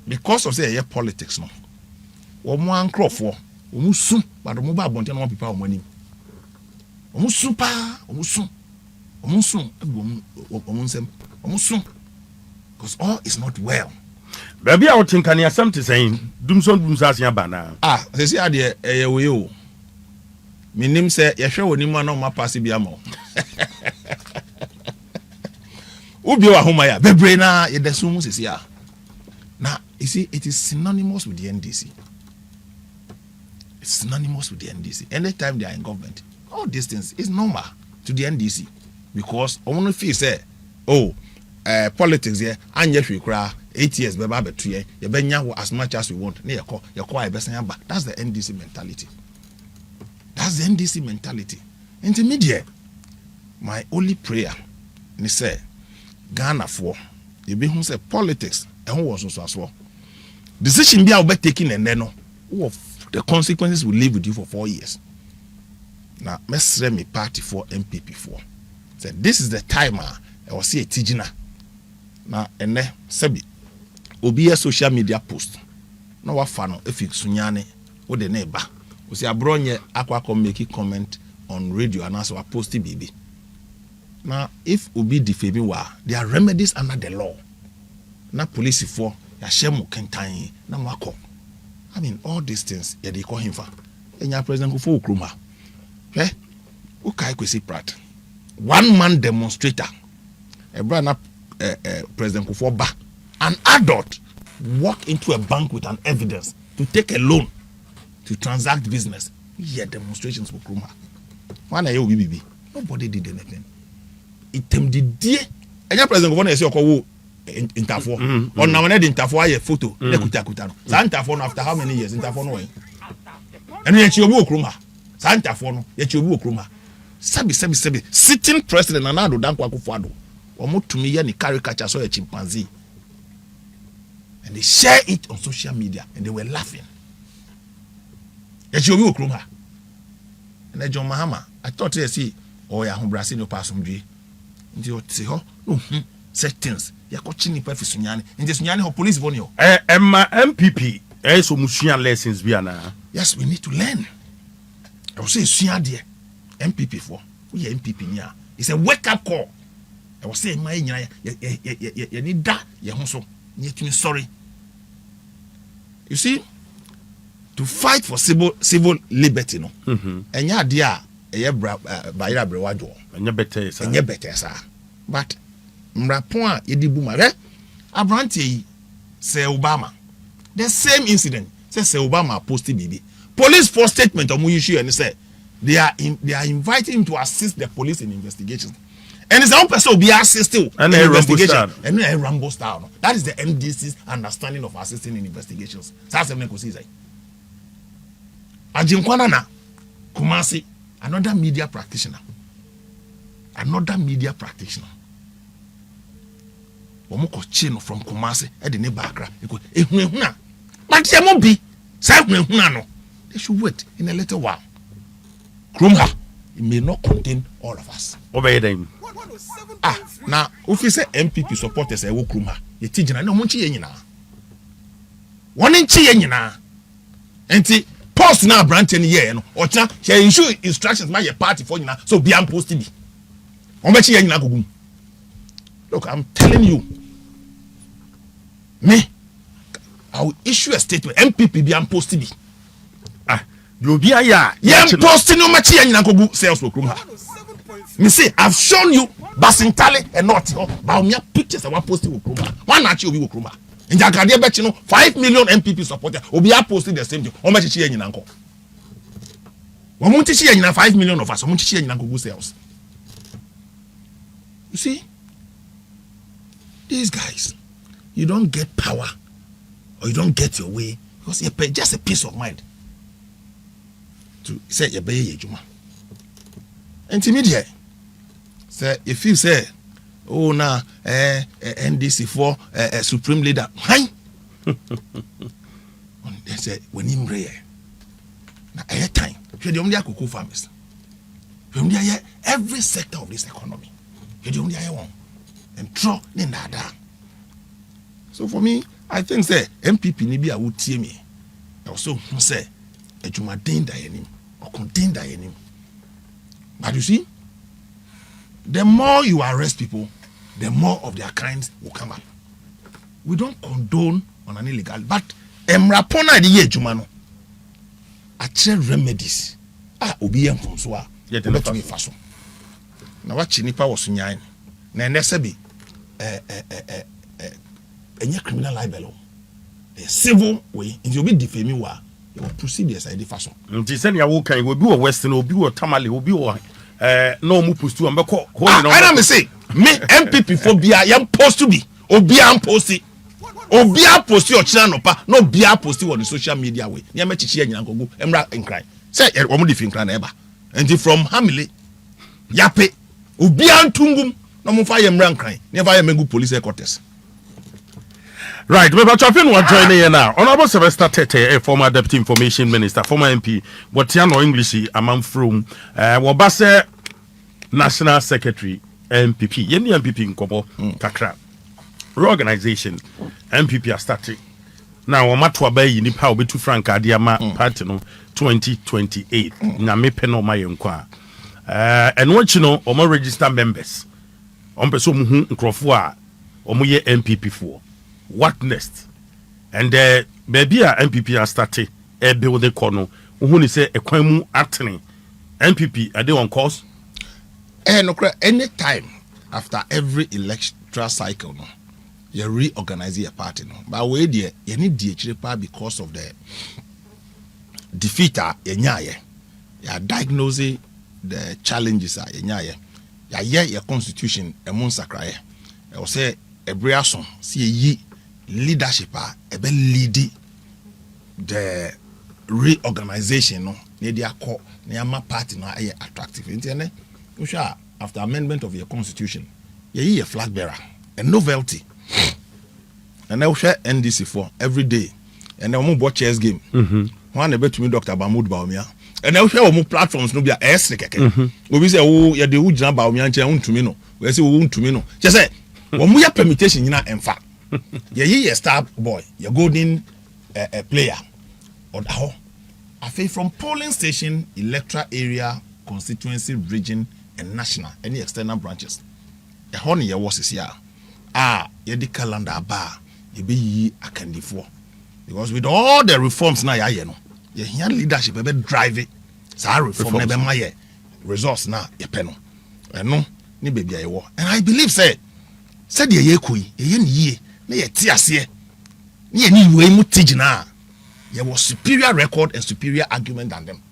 because of say politics no, omo ankro for, omo su, but omo ba bonte no people money. omusun pa omusun because all is not well. Baby, I would think I something saying, Dumson Bana. They say, we my name say, you sure when you man on my passy be a mo. Ubi wa humaya, Bebrena, it assumes is here. Now, you see, it is synonymous with the NDC. It's synonymous with the NDC. Anytime they are in government, all these things is normal to the NDC because I want to feel say, politics here, and yet we cry 8 years, baby, 2 years, you benya as much as we want. That's the NDC mentality. That's the NDC mentality. Intermediate. My only prayer, ni say, Ghana for you be who say politics and who was also as well. Decision be about taking and then the consequences will live with you for 4 years. Now, let's me party for NPP for. So this is the time I was see a tijina. Now, and then Sebi obi a social media post. No what fano if you sunyane or the neighbor. We see Abronye akwa make a comment on radio and also a posty baby. Now, if obi defaming wa, there are remedies under the law. Now, police for ya shemu kentai na mwako. I mean, all these things they call him for. And your president go for Ukruma. Eh? Ukai kwesi prat. 1 man demonstrator. A brand up President Kufuor, an adult, walk into a bank with an evidence to take a loan to transact business. Yeah, demonstrations for Kruma. One ayo BBB. Nobody did anything. Item did dear. And your president Kufuor is your call Interfor. On now when Interfor a photo. Kutano. Interfor after how many years? Interfor no. And yet you will Kruma. Interfor no. Yet you will Kruma. Sabi. Sitting president Anado Dankwa Kufuor. To me, any caricature saw a chimpanzee, and they share it on social media, and they were laughing. Yet you will Kruma. And then John Mahama, I thought they see, ya home Brazil no pass on G. And you say, oh, no, set things. You're coaching the perfect Sunyani, and this Sunyani police vonio. My MPP, so Mushian lessons biana. Yes, we need to learn. I will say Sunya dear, MPP for we are MPP near. It's a wake up call. I was saying, my you need that, you sorry. You see, to fight for civil liberty, no, and ya dear, Bayra Brewajo, and your better, sir. But Mrapon, Yedi Boomer, Abronye say Obama. The same incident, says Obama posted BB. Police force statement of Muyushu and say they are inviting him to assist the police in investigations. And it's one person will be assisting in investigation. And a Rambo style. That is the NDC's understanding of assisting in investigations. That's the Meko Caesar. Ajinkwana Kumasi, another media practitioner. Omoko Chino from Kumasi, at the neighbor. But there won't be. They should wait in a little while. Krumha, it may not contain all of us. Obey them. Now, if you say MPP supporters, I will Krumha. You teach no munchi yenina. One inch yenina. And see, post now branch any year, or cha, she issue instructions by your party for you now, so be posted. Omechi yenina gugum. Look, I'm telling you, me, I will issue a statement. MPP be posted. You'll be a posting no much yenina gugu sales for Krumha. Me say, I've shown you Basintale and not but me pictures I want posting with Kruma. One actually will Kruma. In Jakadia bet 5 million MPP supporters will be posting the same thing. How much is she in Uncle? 5 million of us, how much is she in Uncle sales? You see, these guys, you don't get power or you don't get your way because you pay just a peace of mind to say you pay your juma. Intimidate. Say if you say, oh na NDC for supreme leader, hi. They say when him rare. Na air time. You the only cocoa farmers. You only every sector of this economy. You the only one. And throw in that. So for me, I think say MPP ni bi a would tie me. I also say ejuma den da yenim or contain da yenim. But you see, the more you arrest people, the more of their kinds will come up. We don't condone on an illegal, but emrapona the ye jumano. Actual remedies. Obi en from so a. Yet let me faso. Na wa chinipa was nyan. Na nesebi any criminal libel. A civil way, if you be defaming wa, you will proceed as I faso. Nti send ya wo kan will be a western obi or tamale obi or no mu post to ambeko. I don't say me NPP phobia yam post to be obi am post Obia post your channel pa no bia post on the social media way. Near me chichi nyina go emra enkran. Say omo defin kran eba. And from Hamile yape obia ntungum no mo fa yemra enkran. Never yemegu police headquarters. Right, we are talking about joining here now. Honorable Sylvester Tetteh, a former Deputy Information Minister, former MP, what no English among from Wabase National Secretary NPP. Yeni NPP in Kobo Kakra. Reorganization NPP are starting now. Omatwa bay ni pa obetu frank adiama party no 2028 na mepe no mayenkwa and what you know omo register members on person mu nkrofo a omo ye NPP for what next and baby a NPP are starting e build the corner who ni say ekwan mu atene NPP are they on course no anytime after every electoral cycle no you reorganize your party no but we there you need the because of the defeater yenyaye you diagnose the challenges yenyaye ya your constitution emon sakraye e o say ebriason see yi leadership ebe lead the reorganization no ne dia call ne ama party no aye attractive ntene after amendment of your constitution ye flag bearer a novelty. And I will share NDC for every day. And I will watch chess game. One about to me Dr. Bamud Baumia. And I will share more platforms no be a keke. We say oh ya de ujina Baumia nche un to me no. We say we un to me no. Just say when we have permutation nyina emfa. Ye star boy, your golden player. Or how I feel from polling station, electoral area, constituency, region, and national, any external branches. A honey ya was is here. Yedi calendar bar, you be a candy for. Because with all the reforms now, you know, your leadership be drive it. So reform never my resource now, your penal. And no, ni baby I war. And I believe said ye ye kui, ye ne tiasie, ye ni way mutijina. There was superior record and superior argument than them.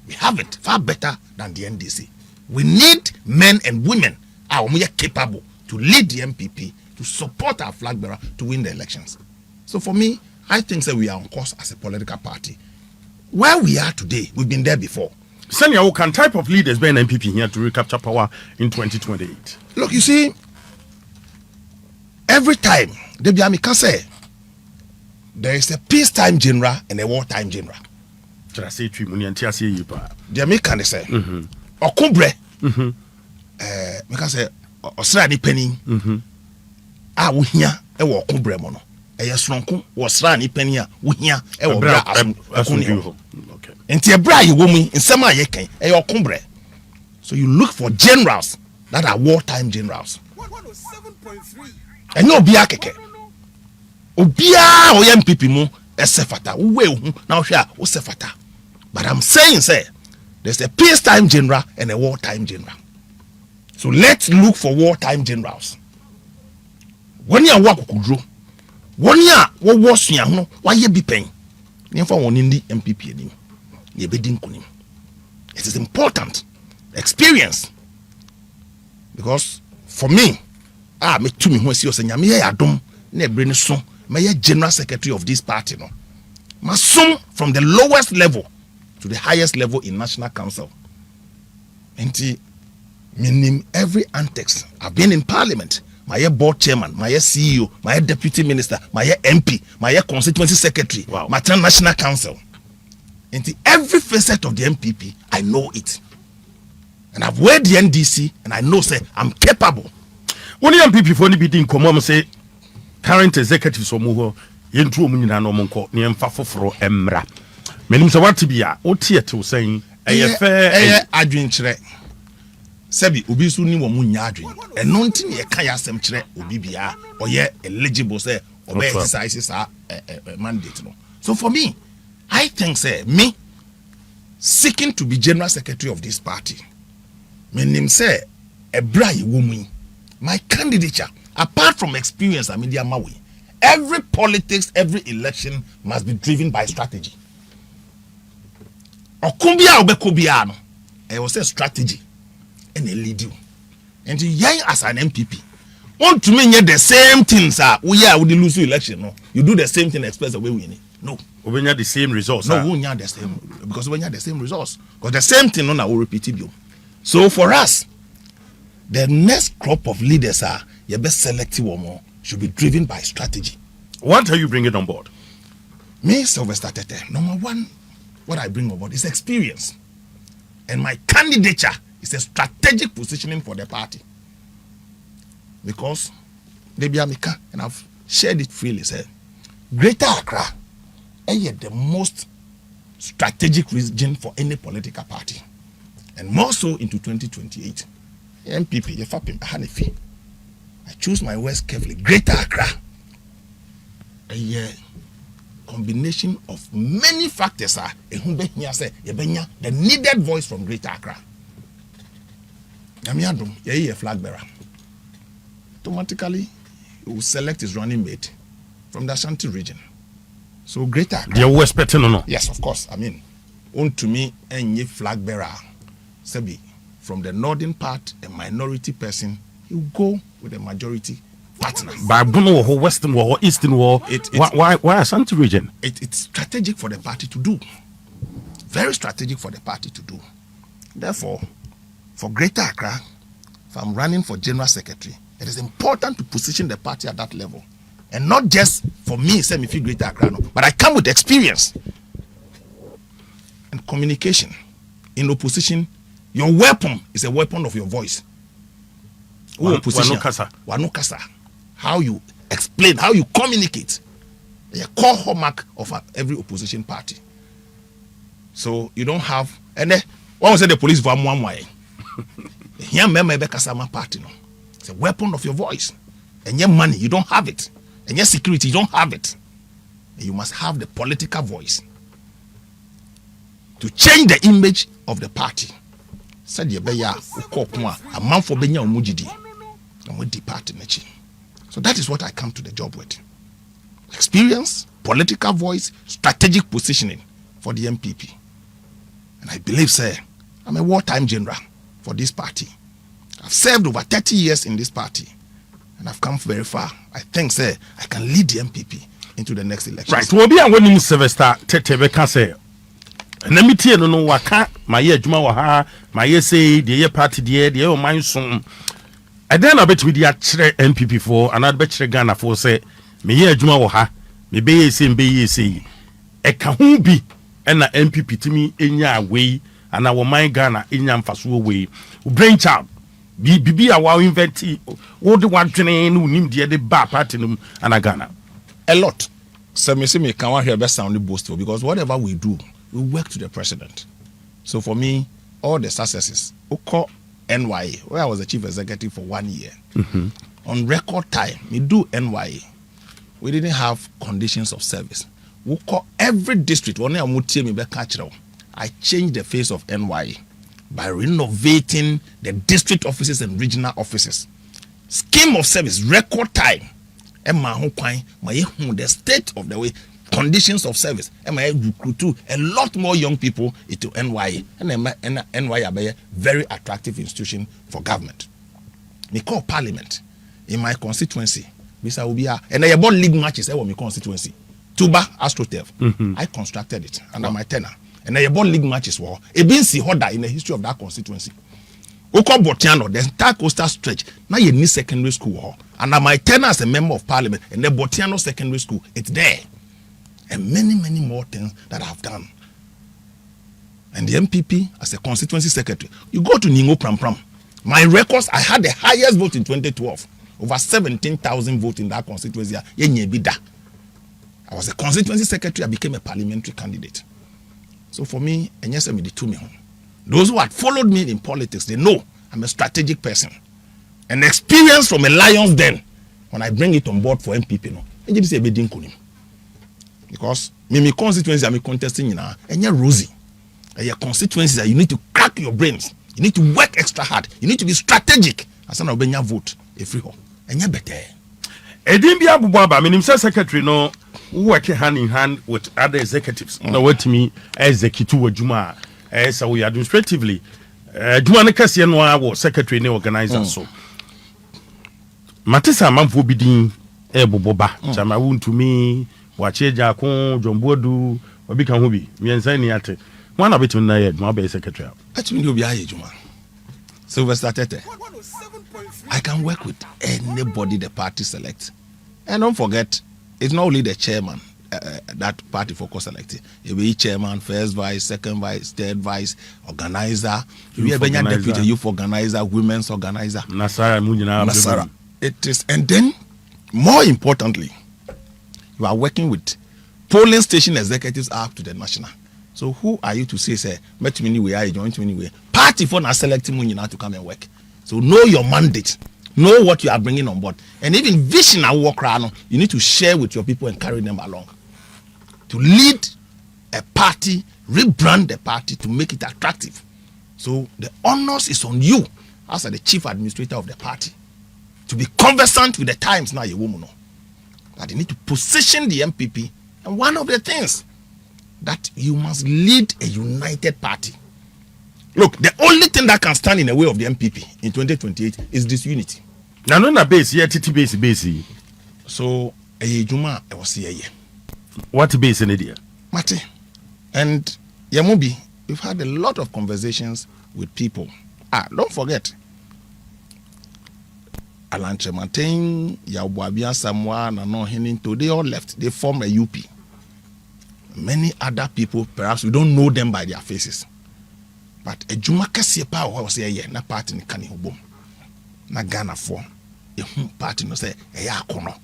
We have it far better than the NDC. We need men and women are capable to lead the NPP, to support our flag bearer, to win the elections. So for me, I think that we are on course as a political party. Where we are today, we've been there before. Senior, what kind type of leaders be an NPP here to recapture power in 2028? Look, you see, every time, there is a peacetime general and a wartime general. Should I say to you, The American say, Okumbre, because Osra ni penny, we here, a walk mono. A yasronku was ran penia, we here, a bra okay. And tia bra you woman in summer yeke, a your cumbre. So you look for generals that are wartime generals. 107.3. And no biakeke. Obia o MPP mu esefata. We now share o sefata. But I'm saying, say, there's a peacetime general and a wartime general. So let's look for wartime generals. When you work kudro, when you was young, why you be paying? Never one in the MPP. It is important experience because for me, me to me when see us nyame ya adom na ebre so me general secretary of this party no. Masum from the lowest level to the highest level in National Council. Enti meaning every antics. I've been in parliament. My board chairman, my CEO, my deputy minister, my MP, my constituency secretary, my national council. Into every facet of the MPP, I know it. And I've weighed the NDC and I know say I'm capable. When the MPP for any come on say current executives or more yentru munina no monko ne mfa foforo emra. Menim say what be a o tie to saying fair adwenkyere Sebi obi su ni wo mu nya adwen. Eno nti ne ka ya asem kire obi bia oye eligible say obe exercise sa mandate no. So for me, I think say me seeking to be general secretary of this party, meaning say a bright woman, my candidature, apart from experience, media mawi, every politics, every election must be driven by strategy. Okumbia obekubia no, it was a strategy and a lead you. And you as an MPP, want to mean the same things we are with the lose election. No, you do the same thing, expect the way we win it. No. When you have the same results. No, we have the same because when you have the same results. Because the same thing no will repeat it. So for us, the next crop of leaders are your best selective or more should be driven by strategy. What are you bringing on board? Me, Sylvester Tetteh, number one, what I bring on board is experience. And my candidature is a strategic positioning for the party. Because they be Amika, and I've shared it freely, said, Greater Accra is the most strategic region for any political party. And more so into 2028. NPP, I choose my words carefully. Greater Accra, a combination of many factors are the needed voice from Greater Accra. A flag bearer. Automatically, he will select his running mate from the Ashanti region. So Greater Accra. They were expecting or not? Yes, of course. I mean, to me, any flag bearer, Sebi, from the northern part, a minority person, he will go with a majority partner. By Bruno or Western or Eastern war, why Ashanti region? It's strategic for the party to do. Very strategic for the party to do. Therefore, for Greater Accra, if I'm running for general secretary, it is important to position the party at that level. And not just for me, say me feel Greater Accra, no, but I come with experience and communication. In opposition, your weapon is a weapon of your voice. Wanukasa. How you explain, how you communicate. A core hallmark of every opposition party. So you don't have, and then one say the police van one way. Here, party, no. It's a weapon of your voice. And your money, you don't have it. And your security, you don't have it. And you must have the political voice to change the image of the party. Said you be a man for benya umujidi. And we depart in. So that is what I come to the job with. Experience, political voice, strategic positioning for the NPP. And I believe, sir, I'm a wartime general for this party. I've served over 30 years in this party. And I've come very far. I think, sir, I can lead the NPP into the next election. Right. We'll be a winning Sylvester Tetteh can say. And let me tell you, no, waka, my year, Juma Waha, my year say, the year party, the year, mine soon. I then I bet with the NPP for, and I bet you Ghana for say, me year, Juma Waha, me be say, be say, a kahumbi, and the NPP to me in your way, and our mind Ghana in your fasu way. Brainchild. Bibi a wow inventi what the one train who nim the bar party and a Ghana. A lot. So me can't hear best sounding boastful because whatever we do, we work to the president. So for me, all the successes, Oko NYA, where I was the chief executive for 1 year. On record time, we do NYA. We didn't have conditions of service. We call every district, I changed the face of NYA by renovating the district offices and regional offices. Scheme of service, record time. The state of the way, conditions of service. Recruit a lot more young people into NYA. And NYA a very attractive institution for government. We call parliament in my constituency. And I bought league matches in my constituency. Tuba AstroTurf. I constructed it under my tenure. And I bought league matches war. It been see in the history of that constituency. Oko Botiano, the entire coastal stretch. Now you need secondary school. And my tenure as a member of parliament and the Botiano secondary school, it's there. And many more things that I have done. And the MPP as a constituency secretary. You go to Ningo Pram Pram. My records, I had the highest vote in 2012. Over 17,000 votes in that constituency. I was a constituency secretary. I became a parliamentary candidate. So for me, and yes, I made it to me. Those who had followed me in politics, they know I'm a strategic person. An experience from a lion's den, when I bring it on board for NPP, no, because me constituency I'm contesting now, and you're rosy. And your constituencies that you need to crack your brains, you need to work extra hard, you need to be strategic. As an obenya vote, a free home, and you're better. Edimbia Bubaba, Minister Secretary, no working hand in hand with other executives. No, what to me, executive Juma, as we administratively, Jumana Cassian was secretary, no organizer. So, Matissa Mamfu Bidin, Boba, Jamaun to me, Wacheja, John Bodu, or become Hobby, me and Zaniate. One of it in the Mobile Secretary. That's when you'll be a Juma. Sylvester Tetteh. I can work with anybody the party selects. And don't forget, it's not only the chairman that party focus selected. It will be chairman, first vice, second vice, third vice, organizer. You have a deputy youth organizer, women's organizer. Nasara. It is, and then more importantly, you are working with polling station executives up to the national. So who are you to say, met me anyway, I joined me anyway. Party for not selecting you now to come and work. So know your mandate, know what you are bringing on board, and even vision and work around. You need to share with your people and carry them along. To lead a party, rebrand the party to make it attractive. So the onus is on you as the chief administrator of the party to be conversant with the times now. You woman know that you need to position the NPP, and one of the things that you must lead a united party. Look, the only thing that can stand in the way of the NPP in 2028 is disunity. Now, no, na base, yeah, TT base. So, Juma, I was here. What base in India? Mate. And Yamubi, we've had a lot of conversations with people. Don't forget. Alanche Martin, Yawabia, Samoa, Nano Heninto, they all left. They formed a UP. Many other people, perhaps we don't know them by their faces. But a Juma Kassia power was here, na party in Kani Hobom. Na Ghana form. A party no say, a yakono.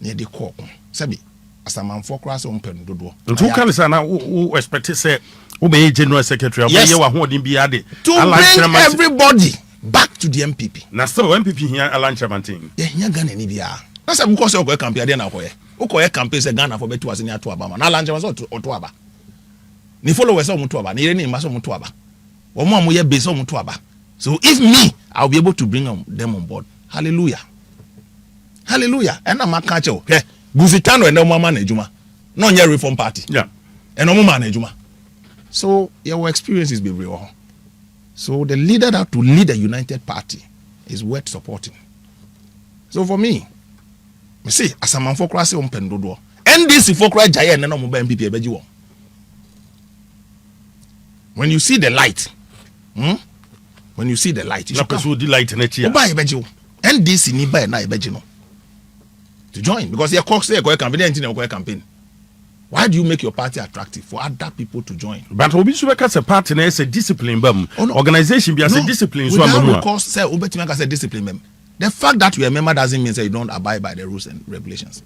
Near the court. Sabi, as a man for cross on pen do. And who can say now who expect to say, who be General Secretary, yes, you are holding Biade to bring everybody back to the NPP. Now, so NPP here, Alan Chamantin. Yeah, you're Ghana Nibia. That's a because of a campaign. I didn't know. Uko campaign say Ghana for betu asini atu abama. Na Alan Chamantin otu aba. Ni followers o mutu aba. Ni reni maso mutu aba. Omo amuye base o mutu aba. So if me, I'll be able to bring them on board. Hallelujah. Hallelujah. And I'm a catcher. Okay. Guzitano and no man ejuma. No nye reform party. Yeah. And no man ejuma. So your experiences be real. So the leader that to lead a united party is worth supporting. So for me see, as a man for crossing on pendodo. NDC for cry giant and no more NPP ebeji. When you see the light, when you see the light, you should come. The light in it here. NDC ni buy na ebeji no to join because your cox say go campaign in your campaign. Why do you make your party attractive for other people to join? But obi so because a party na say discipline bam. Organization be as a discipline so am. Because say obeti make say discipline bam. The fact that you are a member doesn't mean that you don't abide by the rules and regulations.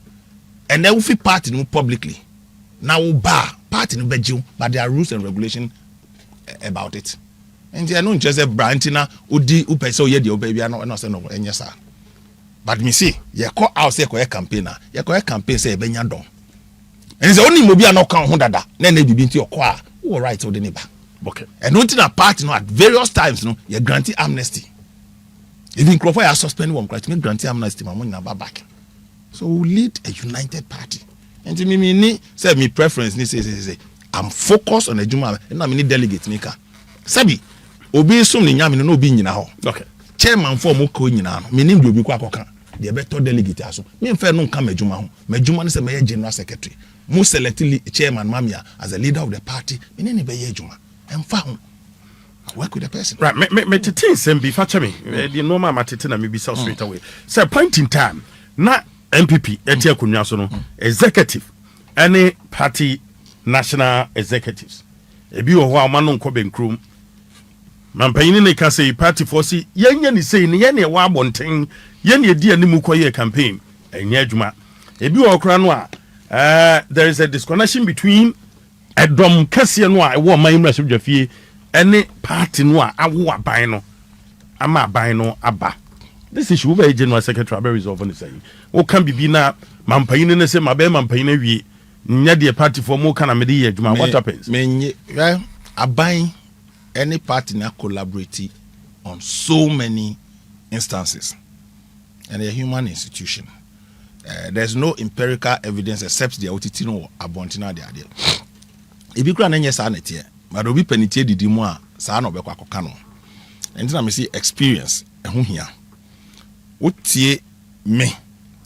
And then we fit party no publicly. Now bar party no beji but there are rules and regulations about it. And they are not just a branchina udi upe so ye the baby are not say no enyesa. But me see, ye call out say ko campaigner. Ye ko campaign say benya don. And it's only mobi no kan ho dada. Na na bibi nti okwa. Who right o the neighbor. Okay. And not in a party no at various times no ye grant amnesty. Even Crawford has suspended one to make grant amnesty my money back. So we lead a united party. And to me say me preference ni say I'm focused on the Juma and I need delegate maker. Sabi obi sum ni nyame no obi nyina ho. Okay. Chairman for mo ko nyina no. Me nim de obi kwa akoka. The better delegate aso. Me mfa no nka majuma ho. Majuma no say me general secretary. Mo select chairman mamia as a leader of the party. Me ne be ye juma. Mfa ho. I work with the person. Right. Me tete sem bi fache me. The normal matete na me bi straight away. Say point in time na NPP etia konwa so no executive any party national executives ebi wo ho ama no nko benkrum mampanyini ne ka say party for si yenya ni say ne ye ne wa abonten ye ne edi animu koye campaign enya adwuma ebi wo kra no a there is a disconnection between edom kase no a wo man imra so dwafie any party no a awo aban no ama ban no aba. This issue we general secretary be resolve on say. O can be na mampanyin ne say mabe mampanyin wie. Nya the party for mo kana me dey adwuma. What happens? Well, aban any party na collaborate on so many instances, and a human institution. There's no empirical evidence except the OTT no abontina de ade. If you can any sanity, but obi penite didi mu a saa na obekwa koka no. And then I see experience ehun hia. Wotie me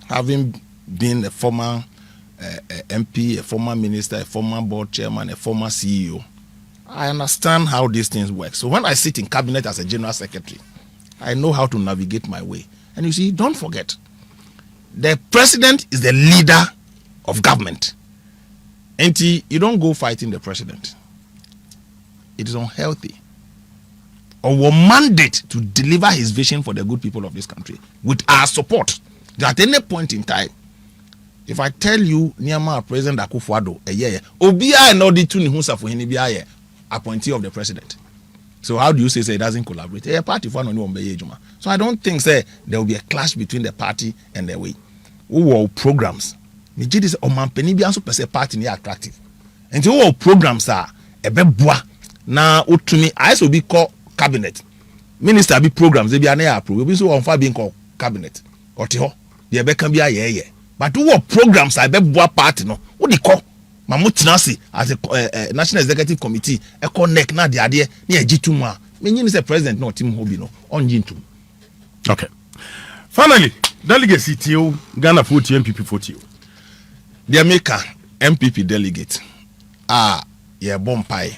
having been a former MP, a former minister, a former board chairman, a former CEO, I understand how these things work. So when I sit in cabinet as a general secretary, I know how to navigate my way. And you see, don't forget, the president is the leader of government. And you don't go fighting the president. It is unhealthy. Our mandate to deliver his vision for the good people of this country with our support. That at any point in time, if I tell you, Niama President Akufo-Addo, Obiya and Odi Tuni Hunsa for Hinibiya, appointee of the president. So how do you say it doesn't collaborate? A party for no one. So I don't think there will be a clash between the party and the way. Who programs? Nijidi say omampeni bi anso pese party ni attractive. And who programs are a beboa na otumi ISO be call cabinet. Minister be programs they be an approve. We so on fa being called cabinet. Oti ho. They be can be a But who programs are beboa party no? What they call Mamutinasi as a National Executive Committee, a connect na the idea near G2. Meaning is a president, not Tim Hobino, on G2. Okay. Finally, delegate CTO, Ghana 40, NPP 40. The America MPP delegate. Yeah, Bompai.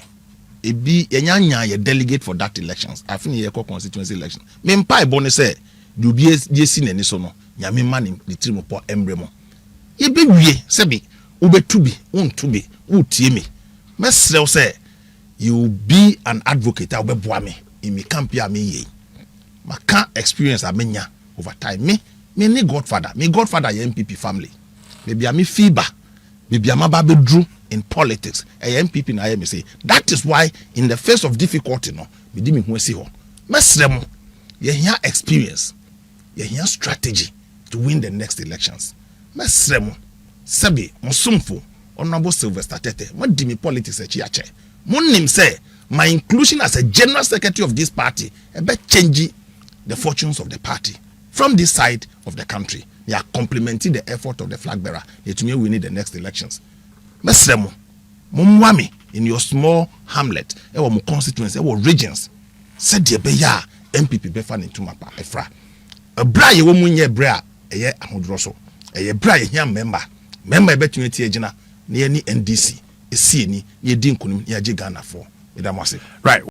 It be a delegate for that elections. I think a constituency election. Mempai bonus say, you be seen any sono, Yami man the Trimopo emblemo. Ye be we, Sebi. Ube tubi, tubi, utiemi. Mesrel say, you be an advocate, ube boame, in me campia me ye. Ma can't experience amenya over time. Me ni godfather, me godfather ye MPP family. Maybe a me fiba, maybe a mababe drew in politics. A MPP na me say. That is why in the face of difficulty, no, me di me huesi ho. Mesrel ye here experience, ye here strategy to win the next elections. Mesrel Sabi, Mosumfo, Honorable Sylvester Tetteh, what did me politics a chiache? Monim say, my inclusion as a general secretary of this party, about changing the fortunes of the party from this side of the country. They are complementing the effort of the flag bearer. They to me we need the next elections. Mesremo, Mumwami in your small hamlet, ewa mo constituency, ewa regions, said ye beya MPP befan into mapa efra. A bra ye wo munye bra eye ahodroso. Eye bra ye hia member between the near NDC, a CNE, near Dinkunum, near Ghana for. Right.